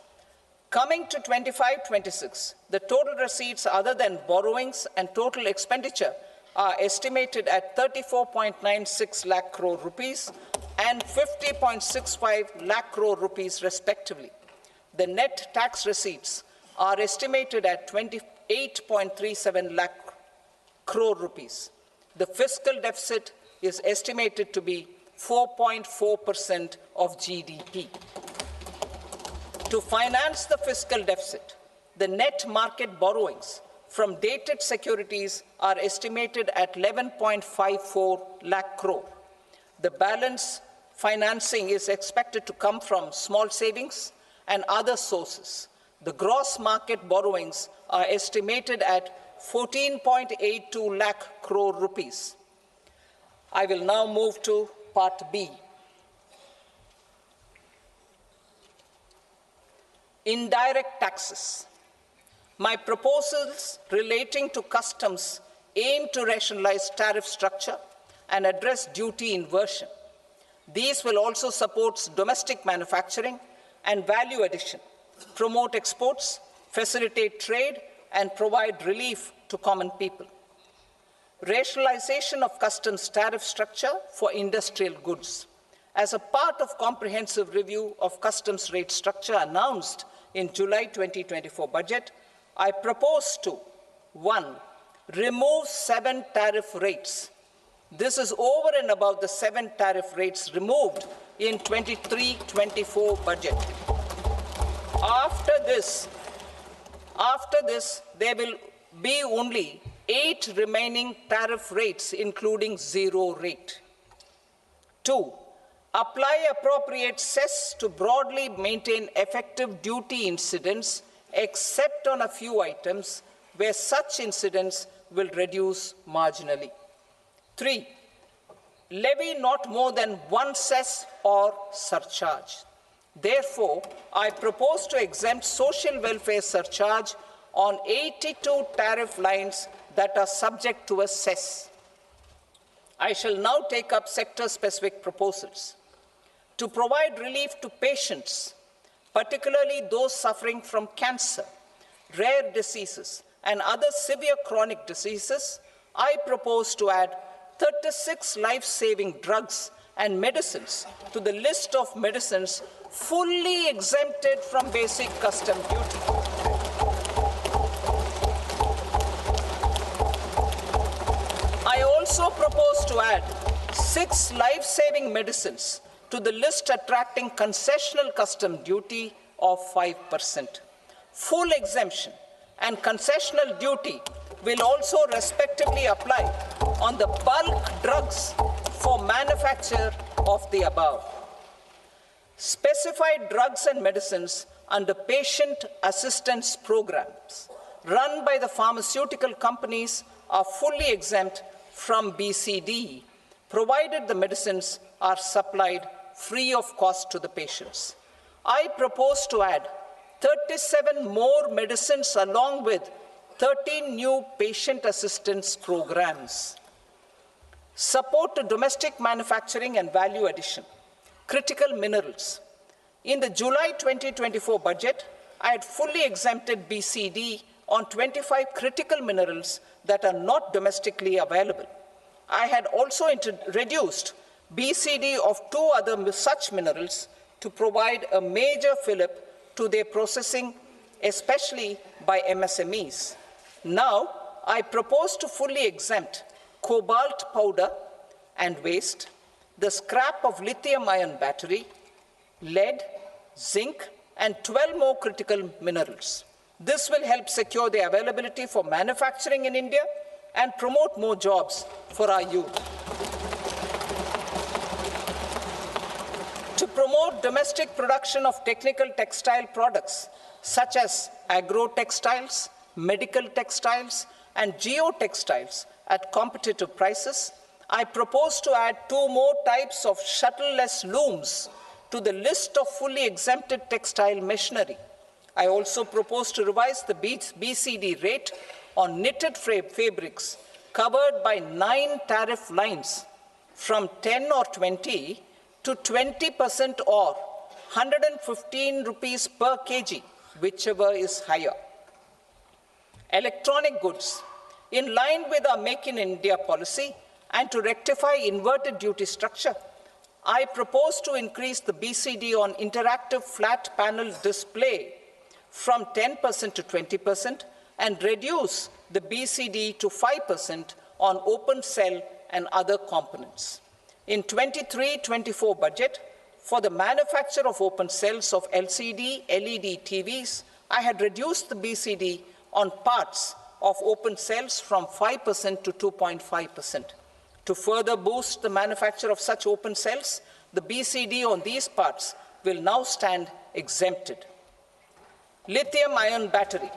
Coming to 25-26, the total receipts other than borrowings and total expenditure are estimated at 34.96 lakh crore rupees and 50.65 lakh crore rupees respectively. The net tax receipts are estimated at 28.37 lakh crore rupees. The fiscal deficit is estimated to be 4.4% of GDP. To finance the fiscal deficit, the net market borrowings from dated securities are estimated at 11.54 lakh crore. The balance financing is expected to come from small savings and other sources. The gross market borrowings are estimated at 14.82 lakh crore rupees. I will now move to Part B. Indirect taxes. My proposals relating to customs aim to rationalize tariff structure and address duty inversion. These will also support domestic manufacturing and value addition, promote exports, facilitate trade, and provide relief to common people. Rationalization of customs tariff structure for industrial goods. As a part of comprehensive review of customs rate structure announced in July 2024 budget, I propose to 1. Remove 7 tariff rates. This is over and above the 7 tariff rates removed in 23-24 budget. After this, there will be only 8 remaining tariff rates, including 0 rate. 2. Apply appropriate cess to broadly maintain effective duty incidence, except on a few items where such incidence will reduce marginally. 3. Levy not more than 1 cess or surcharge. Therefore, I propose to exempt social welfare surcharge on 82 tariff lines that are subject to a cess. I shall now take up sector-specific proposals. To provide relief to patients, particularly those suffering from cancer, rare diseases, and other severe chronic diseases, I propose to add 36 life-saving drugs and medicines to the list of medicines fully exempted from basic custom duty. I also propose to add 6 life-saving medicines to the list attracting concessional custom duty of 5%. Full exemption and concessional duty will also respectively apply on the bulk drugs for manufacture of the above. Specified drugs and medicines under patient assistance programs run by the pharmaceutical companies are fully exempt from BCD, provided the medicines are supplied free of cost to the patients. I propose to add 37 more medicines along with 13 new patient assistance programs. Support to domestic manufacturing and value addition. Critical minerals. In the July 2024 budget, I had fully exempted BCD on 25 critical minerals that are not domestically available. I had also reduced BCD of 2 other such minerals to provide a major fillip to their processing, especially by MSMEs. Now, I propose to fully exempt cobalt powder and waste, the scrap of lithium-ion battery, lead, zinc, and 12 more critical minerals. This will help secure the availability for manufacturing in India and promote more jobs for our youth. To promote domestic production of technical textile products such as agro-textiles, medical textiles, and geotextiles at competitive prices, I propose to add 2 more types of shuttle-less looms to the list of fully exempted textile machinery. I also propose to revise the BCD rate on knitted fabrics covered by 9 tariff lines from 10 or 20 to 20% or 115 rupees per kg, whichever is higher. Electronic goods. In line with our Make in India policy and to rectify inverted duty structure, I propose to increase the BCD on interactive flat panel display from 10% to 20% and reduce the BCD to 5% on open cell and other components. In 23-24 budget, for the manufacture of open cells of LCD, LED TVs, I had reduced the BCD on parts of open cells from 5% to 2.5%. To further boost the manufacture of such open cells, the BCD on these parts will now stand exempted. Lithium-ion battery.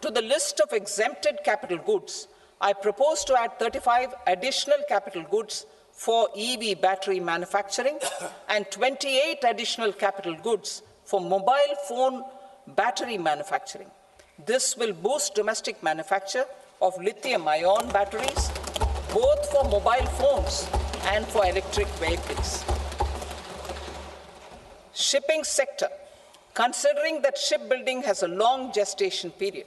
To the list of exempted capital goods, I propose to add 35 additional capital goods for EV battery manufacturing and 28 additional capital goods for mobile phone battery manufacturing. This will boost domestic manufacture of lithium-ion batteries, both for mobile phones and for electric vehicles. Shipping sector. Considering that shipbuilding has a long gestation period,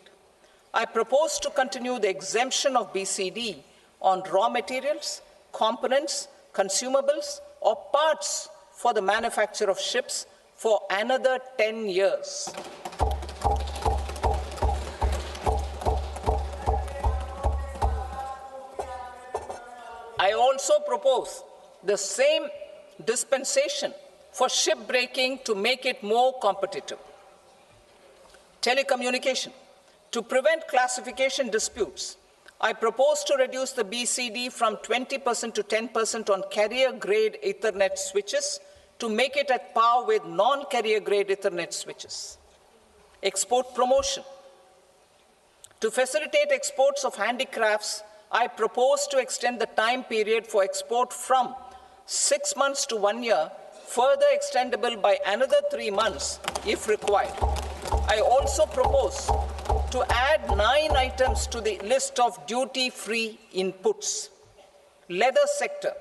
I propose to continue the exemption of BCD on raw materials, components, consumables, or parts for the manufacture of ships for another 10 years. I also propose the same dispensation for shipbreaking to make it more competitive. Telecommunication. To prevent classification disputes, I propose to reduce the BCD from 20% to 10% on carrier-grade Ethernet switches to make it at par with non-carrier-grade Ethernet switches. Export promotion. To facilitate exports of handicrafts, I propose to extend the time period for export from 6 months to 1 year, further extendable by another 3 months if required. I also propose to add 9 items to the list of duty-free inputs. Leather sector.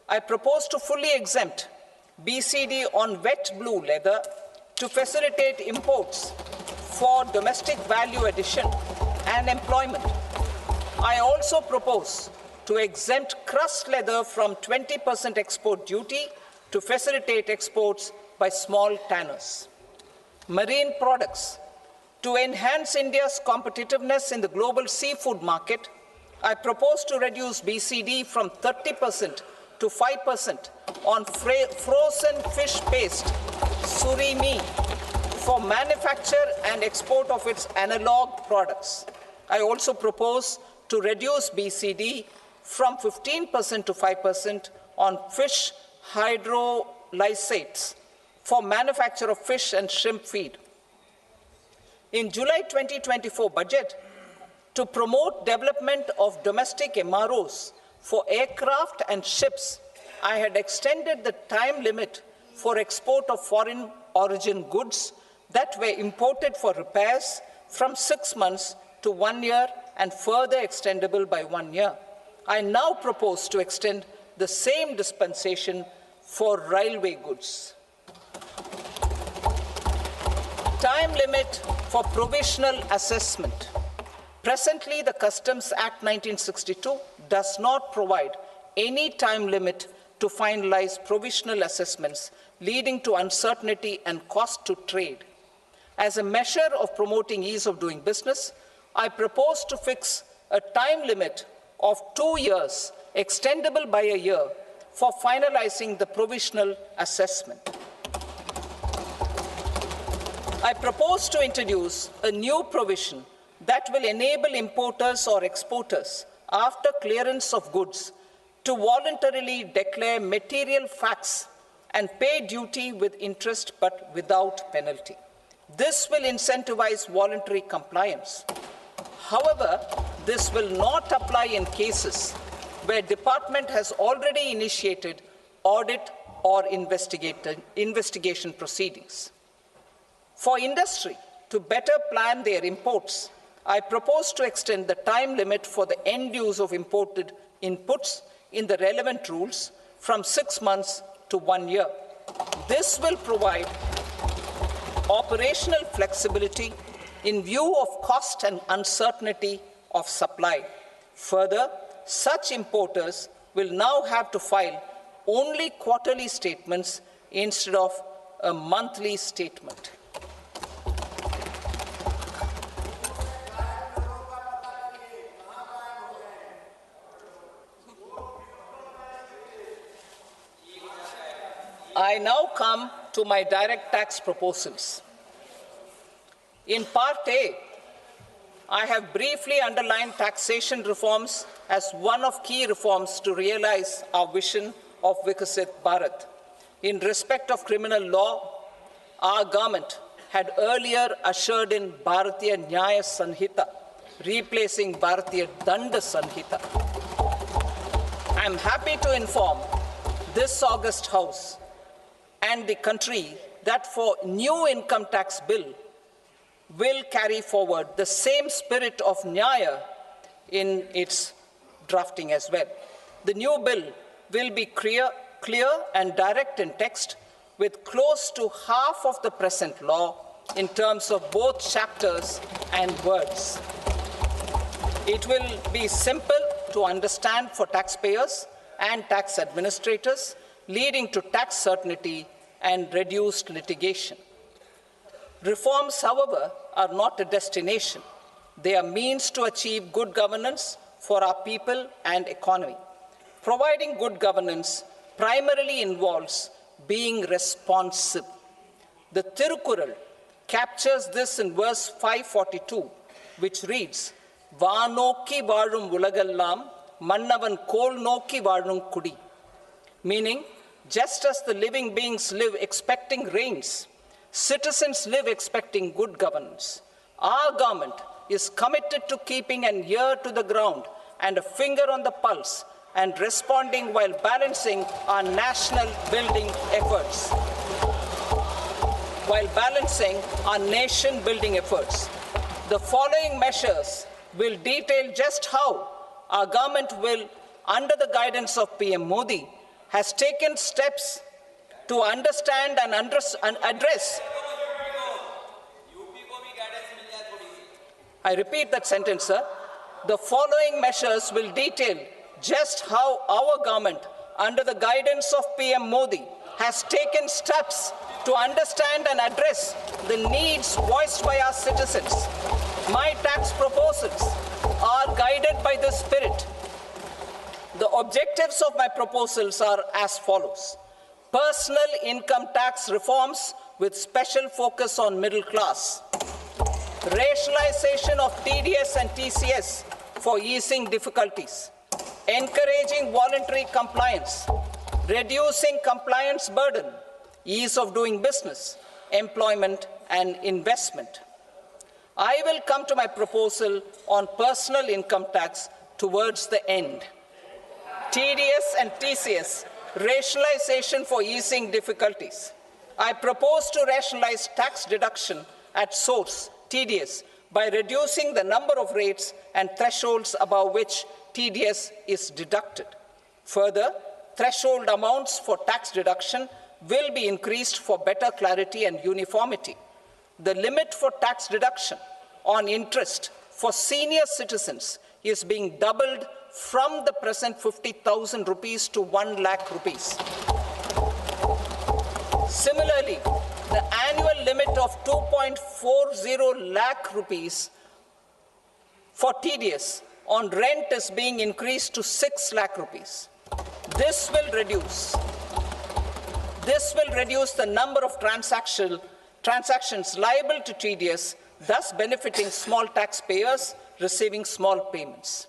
I propose to fully exempt BCD on wet blue leather to facilitate imports for domestic value addition and employment. I also propose to exempt crust leather from 20% export duty to facilitate exports by small tanners. Marine products. To enhance India's competitiveness in the global seafood market, I propose to reduce BCD from 30% to 5% on frozen fish paste, surimi, for manufacture and export of its analog products. I also propose to reduce BCD from 15% to 5% on fish hydrolysates for manufacture of fish and shrimp feed. In July 2024 budget, to promote development of domestic MROs for aircraft and ships, I had extended the time limit for export of foreign origin goods that were imported for repairs from 6 months to 1 year and further extendable by 1 year. I now propose to extend the same dispensation for railway goods. Time limit for provisional assessment. Presently, the Customs Act 1962 does not provide any time limit to finalize provisional assessments, leading to uncertainty and cost to trade. As a measure of promoting ease of doing business, I propose to fix a time limit of 2 years, extendable by a year, for finalizing the provisional assessment. I propose to introduce a new provision that will enable importers or exporters, after clearance of goods, to voluntarily declare material facts and pay duty with interest but without penalty. This will incentivize voluntary compliance. However, this will not apply in cases where department has already initiated audit or investigation proceedings. For industry to better plan their imports, I propose to extend the time limit for the end use of imported inputs in the relevant rules from 6 months to 1 year. This will provide operational flexibility in view of cost and uncertainty of supply. Further, such importers will now have to file only quarterly statements instead of a monthly statement. I now come to my direct tax proposals. In Part A, I have briefly underlined taxation reforms as one of key reforms to realize our vision of Vikasit Bharat. In respect of criminal law, our government had earlier ushered in Bharatiya Nyaya Sanhita, replacing Bharatiya Danda Sanhita. I am happy to inform this august House and the country that for new income tax bill will carry forward the same spirit of Nyaya in its drafting as well. The new bill will be clear and direct in text, with close to half of the present law in terms of both chapters and words. It will be simple to understand for taxpayers and tax administrators, leading to tax certainty and reduced litigation. Reforms, however, are not a destination. They are means to achieve good governance for our people and economy. Providing good governance primarily involves being responsive. The Tirukural captures this in verse 542, which reads, "Vaanokki vaazhum ulagallam, mannavan kol nokki vaazhum kudi," meaning, just as the living beings live expecting rains, citizens live expecting good governance. Our government is committed to keeping an ear to the ground and a finger on the pulse and responding while balancing our national building efforts. The following measures will detail just how our government will, under the guidance of PM Modi, has taken steps to understand and address. I repeat that sentence, sir. The following measures will detail just how our government, under the guidance of PM Modi, has taken steps to understand and address the needs voiced by our citizens. My tax proposals are guided by this spirit. The objectives of my proposals are as follows: personal income tax reforms with special focus on middle class, rationalization of TDS and TCS for easing difficulties, encouraging voluntary compliance, reducing compliance burden, ease of doing business, employment and investment. I will come to my proposal on personal income tax towards the end. TDS and TCS, rationalization for easing difficulties. I propose to rationalize tax deduction at source, TDS, by reducing the number of rates and thresholds above which TDS is deducted. Further, threshold amounts for tax deduction will be increased for better clarity and uniformity. The limit for tax deduction on interest for senior citizens is being doubled from the present 50,000 rupees to 1 lakh rupees. Similarly, the annual limit of 2.40 lakh rupees for TDS on rent is being increased to 6 lakh rupees. This will reduce the number of transactions liable to TDS, thus benefiting small taxpayers receiving small payments.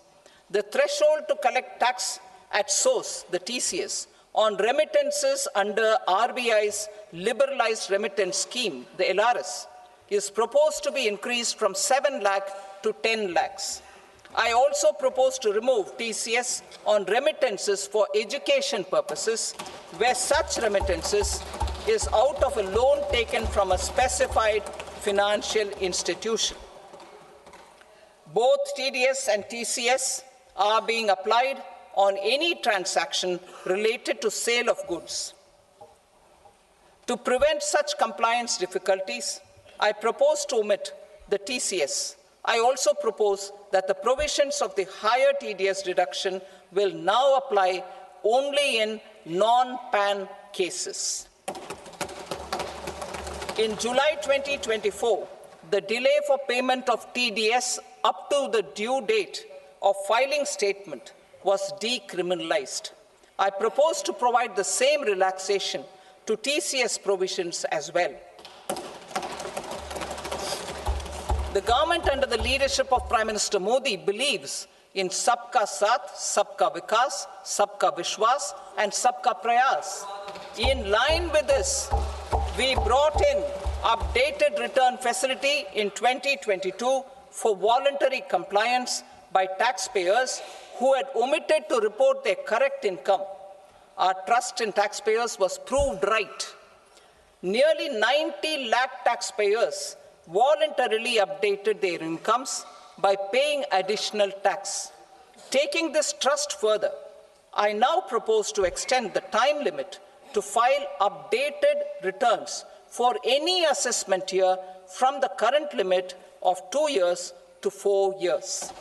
The threshold to collect tax at source, the TCS, on remittances under RBI's liberalized remittance scheme, the LRS, is proposed to be increased from 7 lakh to 10 lakhs. I also propose to remove TCS on remittances for education purposes, where such remittances is out of a loan taken from a specified financial institution. Both TDS and TCS are being applied on any transaction related to sale of goods. To prevent such compliance difficulties, I propose to omit the TCS. I also propose that the provisions of the higher TDS deduction will now apply only in non-PAN cases. In July 2024, the delay for payment of TDS up to the due date of filing statement was decriminalized. I propose to provide the same relaxation to TCS provisions as well. The government under the leadership of Prime Minister Modi believes in Sabka Saath, Sabka Vikas, Sabka Vishwas and Sabka Prayas. In line with this, we brought in updated return facility in 2022 for voluntary compliance by taxpayers who had omitted to report their correct income. Our trust in taxpayers was proved right. Nearly 90 lakh taxpayers voluntarily updated their incomes by paying additional tax. Taking this trust further, I now propose to extend the time limit to file updated returns for any assessment year from the current limit of 2 years to 4 years.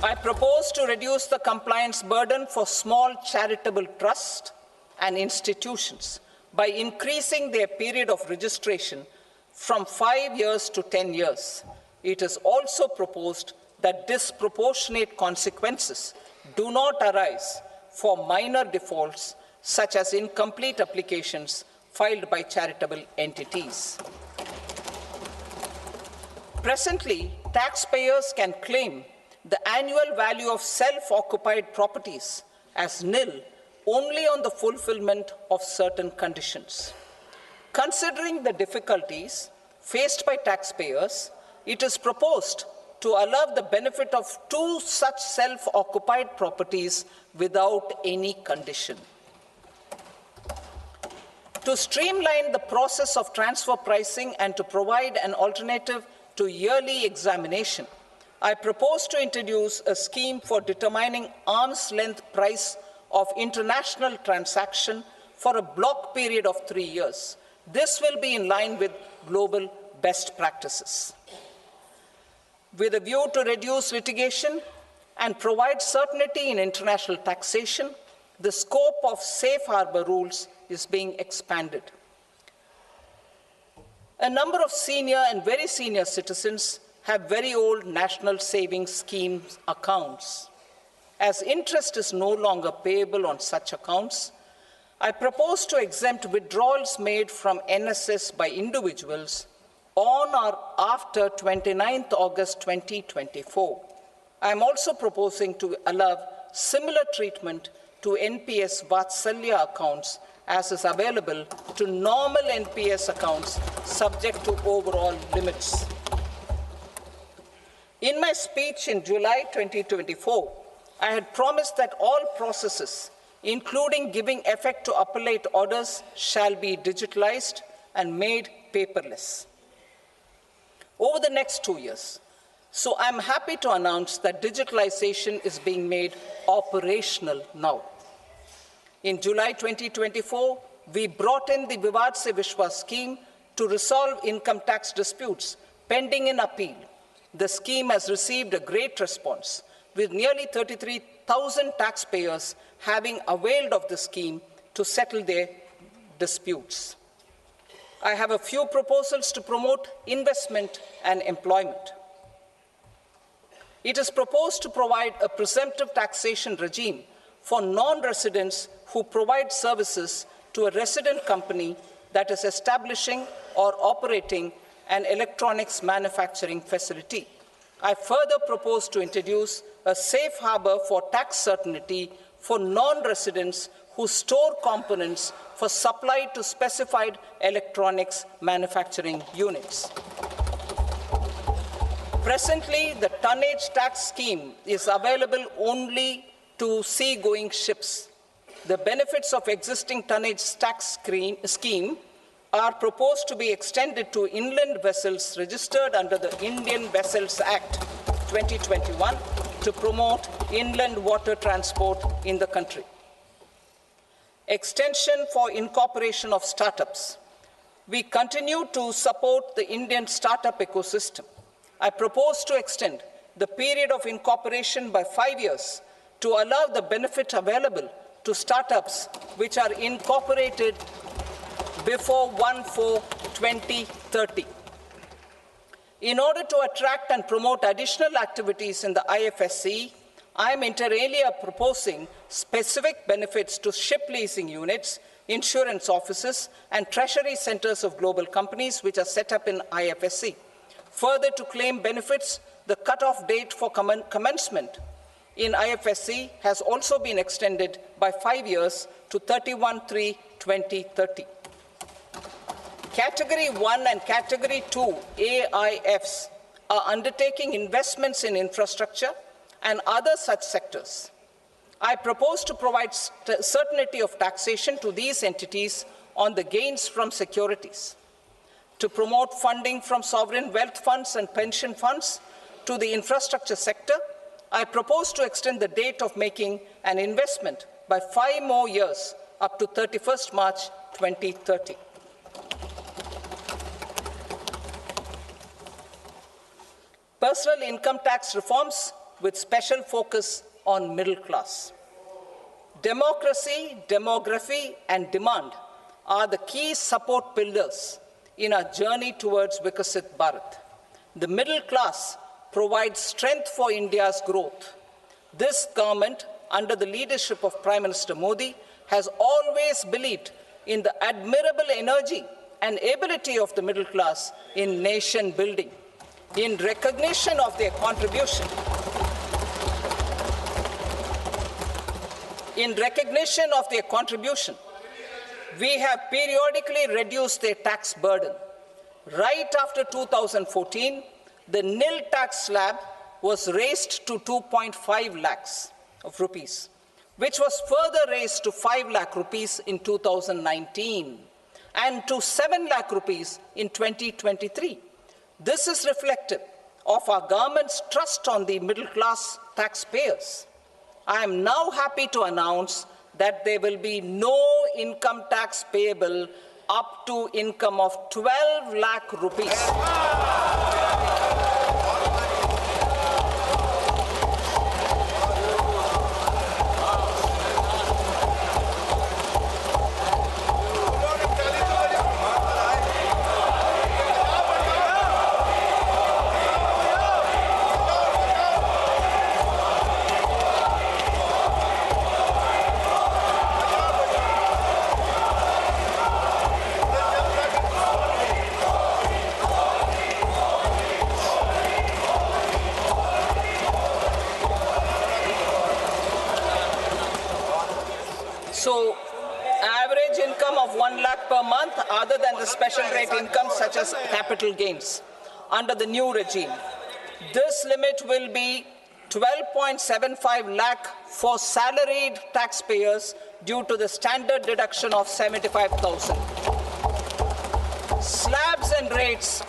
I propose to reduce the compliance burden for small charitable trusts and institutions by increasing their period of registration from 5 years to 10 years. It is also proposed that disproportionate consequences do not arise for minor defaults such as incomplete applications filed by charitable entities. Presently, taxpayers can claim the annual value of self-occupied properties as nil only on the fulfillment of certain conditions. Considering the difficulties faced by taxpayers, it is proposed to allow the benefit of 2 such self-occupied properties without any condition. To streamline the process of transfer pricing and to provide an alternative to yearly examination, I propose to introduce a scheme for determining arm's length price of international transaction for a block period of 3 years. This will be in line with global best practices. With a view to reduce litigation and provide certainty in international taxation, the scope of safe harbor rules is being expanded. A number of senior and very senior citizens have very old national savings scheme accounts. As interest is no longer payable on such accounts, I propose to exempt withdrawals made from NSS by individuals on or after 29th August 2024. I am also proposing to allow similar treatment to NPS Vatsalya accounts as is available to normal NPS accounts subject to overall limits. In my speech in July 2024, I had promised that all processes, including giving effect to appellate orders, shall be digitalized and made paperless over the next 2 years. So I'm happy to announce that digitalization is being made operational now. In July 2024, we brought in the Vivad Se Vishwas scheme to resolve income tax disputes pending in appeal. The scheme has received a great response, with nearly 33,000 taxpayers having availed of the scheme to settle their disputes. I have a few proposals to promote investment and employment. It is proposed to provide a presumptive taxation regime for non-residents who provide services to a resident company that is establishing or operating an electronics manufacturing facility. I further propose to introduce a safe harbor for tax certainty for non-residents who store components for supply to specified electronics manufacturing units. Presently, the tonnage tax scheme is available only to sea-going ships. The benefits of existing tonnage tax scheme are proposed to be extended to inland vessels registered under the Indian Vessels Act 2021 to promote inland water transport in the country. Extension for incorporation of startups. We continue to support the Indian startup ecosystem. I propose to extend the period of incorporation by 5 years to allow the benefit available to startups which are incorporated before 1/4/2030. In order to attract and promote additional activities in the IFSC, I am inter alia proposing specific benefits to ship leasing units, insurance offices, and treasury centers of global companies which are set up in IFSC. Further, to claim benefits, the cutoff date for commencement in IFSC has also been extended by 5 years to 31/3/2030. Category 1 and Category 2 AIFs are undertaking investments in infrastructure and other such sectors. I propose to provide certainty of taxation to these entities on the gains from securities, to promote funding from sovereign wealth funds and pension funds to the infrastructure sector. I propose to extend the date of making an investment by 5 more years up to 31st March 2030. Personal income tax reforms with special focus on middle class. Democracy, demography, and demand are the key support pillars in our journey towards Vikasit Bharat. The middle class provides strength for India's growth. This government, under the leadership of Prime Minister Modi, has always believed in the admirable energy and ability of the middle class in nation building. In recognition of their contribution, we have periodically reduced their tax burden. Right after 2014, the nil tax slab was raised to 2.5 lakhs of rupees, which was further raised to 5 lakh rupees in 2019 and to 7 lakh rupees in 2023. This is reflective of our government's trust on the middle class taxpayers. I am now happy to announce that there will be no income tax payable up to income of 12 lakh rupees. So, average income of 1 lakh per month, other than the special rate income such as capital gains, under the new regime. This limit will be 12.75 lakh for salaried taxpayers due to the standard deduction of 75,000. Slabs and rates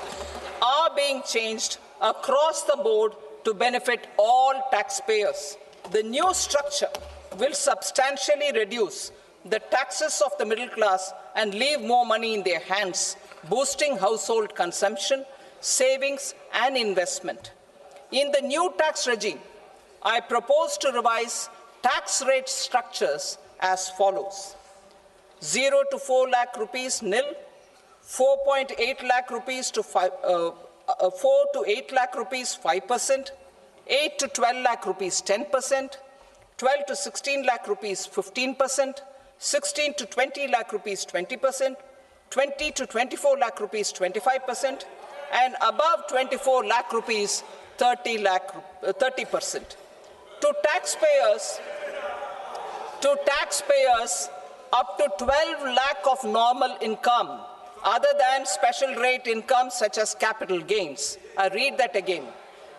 are being changed across the board to benefit all taxpayers. The new structure will substantially reduce the taxes of the middle class and leave more money in their hands, boosting household consumption, savings, and investment. In the new tax regime, I propose to revise tax rate structures as follows: 0 to 4 lakh rupees nil, 4.8 lakh rupees to 4 to 8 lakh rupees 5%, 8 to 12 lakh rupees 10%, 12 to 16 lakh rupees 15%, 16 to 20 lakh rupees 20%, 20 to 24 lakh rupees 25%, and above 24 lakh rupees 30%. To taxpayers up to 12 lakh of normal income, other than special rate income such as capital gains. I read that again.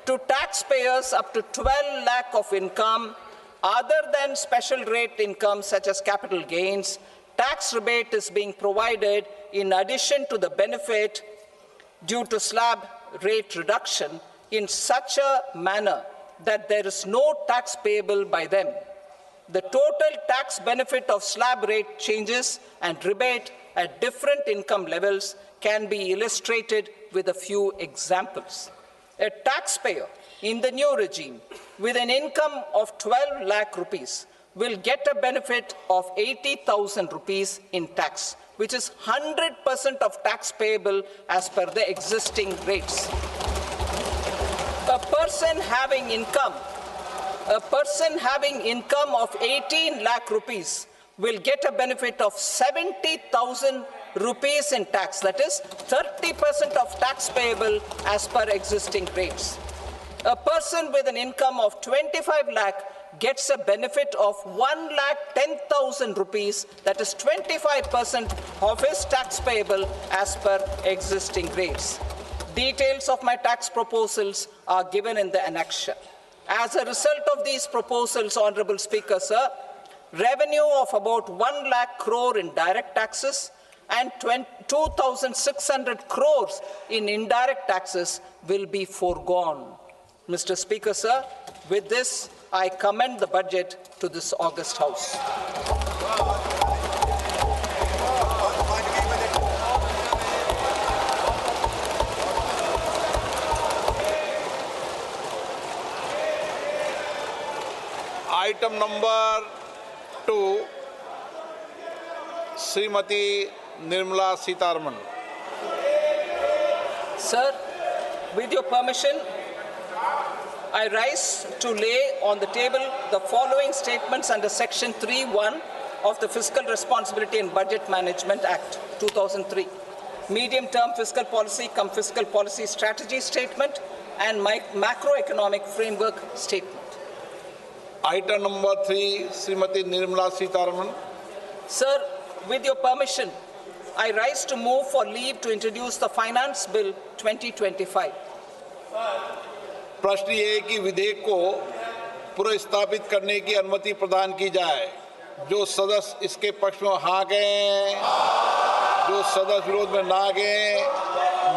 To taxpayers up to 12 lakh of income, other than special rate income such as capital gains, tax rebate is being provided in addition to the benefit due to slab rate reduction in such a manner that there is no tax payable by them. The total tax benefit of slab rate changes and rebate at different income levels can be illustrated with a few examples. A taxpayer in the new regime with an income of 12 lakh rupees will get a benefit of 80,000 rupees in tax, which is 100% of tax payable as per the existing rates. A person having income A person having income of 18 lakh rupees will get a benefit of 70,000 rupees in tax. That is 30% of tax payable as per existing rates. A person with an income of 25 lakh gets a benefit of 1,10,000 rupees, that is 25% of his tax payable as per existing rates. Details of my tax proposals are given in the annexure. As a result of these proposals, Honorable Speaker, sir, revenue of about 1 lakh crore in direct taxes and 2,600 crores in indirect taxes will be foregone. Mr. Speaker, sir, with this, I commend the budget to this august House. Item number 2, Srimati Nirmala Sitharaman. Sir, with your permission, I rise to lay on the table the following statements under Section 3(1) of the Fiscal Responsibility and Budget Management Act 2003. Medium-term fiscal policy cum fiscal policy strategy statement and macroeconomic framework statement. Item number 3, Srimati Nirmala Sitharaman. Sir, with your permission, I rise to move for leave to introduce the Finance Bill 2025. प्रश्न ये है कि विधेयक को पुनर्स्थापित करने की अनुमति प्रदान की जाए। जो सदस्य इसके पक्ष में हाँ गए, जो सदस्य विरोध में ना गए,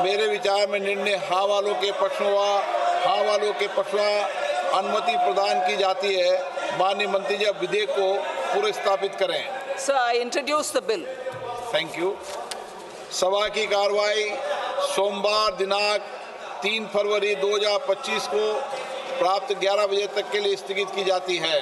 मेरे विचार में निर्णय हाँ वालों के पक्ष में हुआ, हाँ वालों के पक्ष में अनुमति प्रदान की जाती है। माननीय मंत्री जी, अब विधेयक को पुनर्स्थापित करें। Sir, I introduce the bill. Thank you. सभा की कार्रवाई सोमवार दिनांक 3 फरवरी 2025 को प्राप्त 11 बजे तक के लिए स्थगित की जाती है।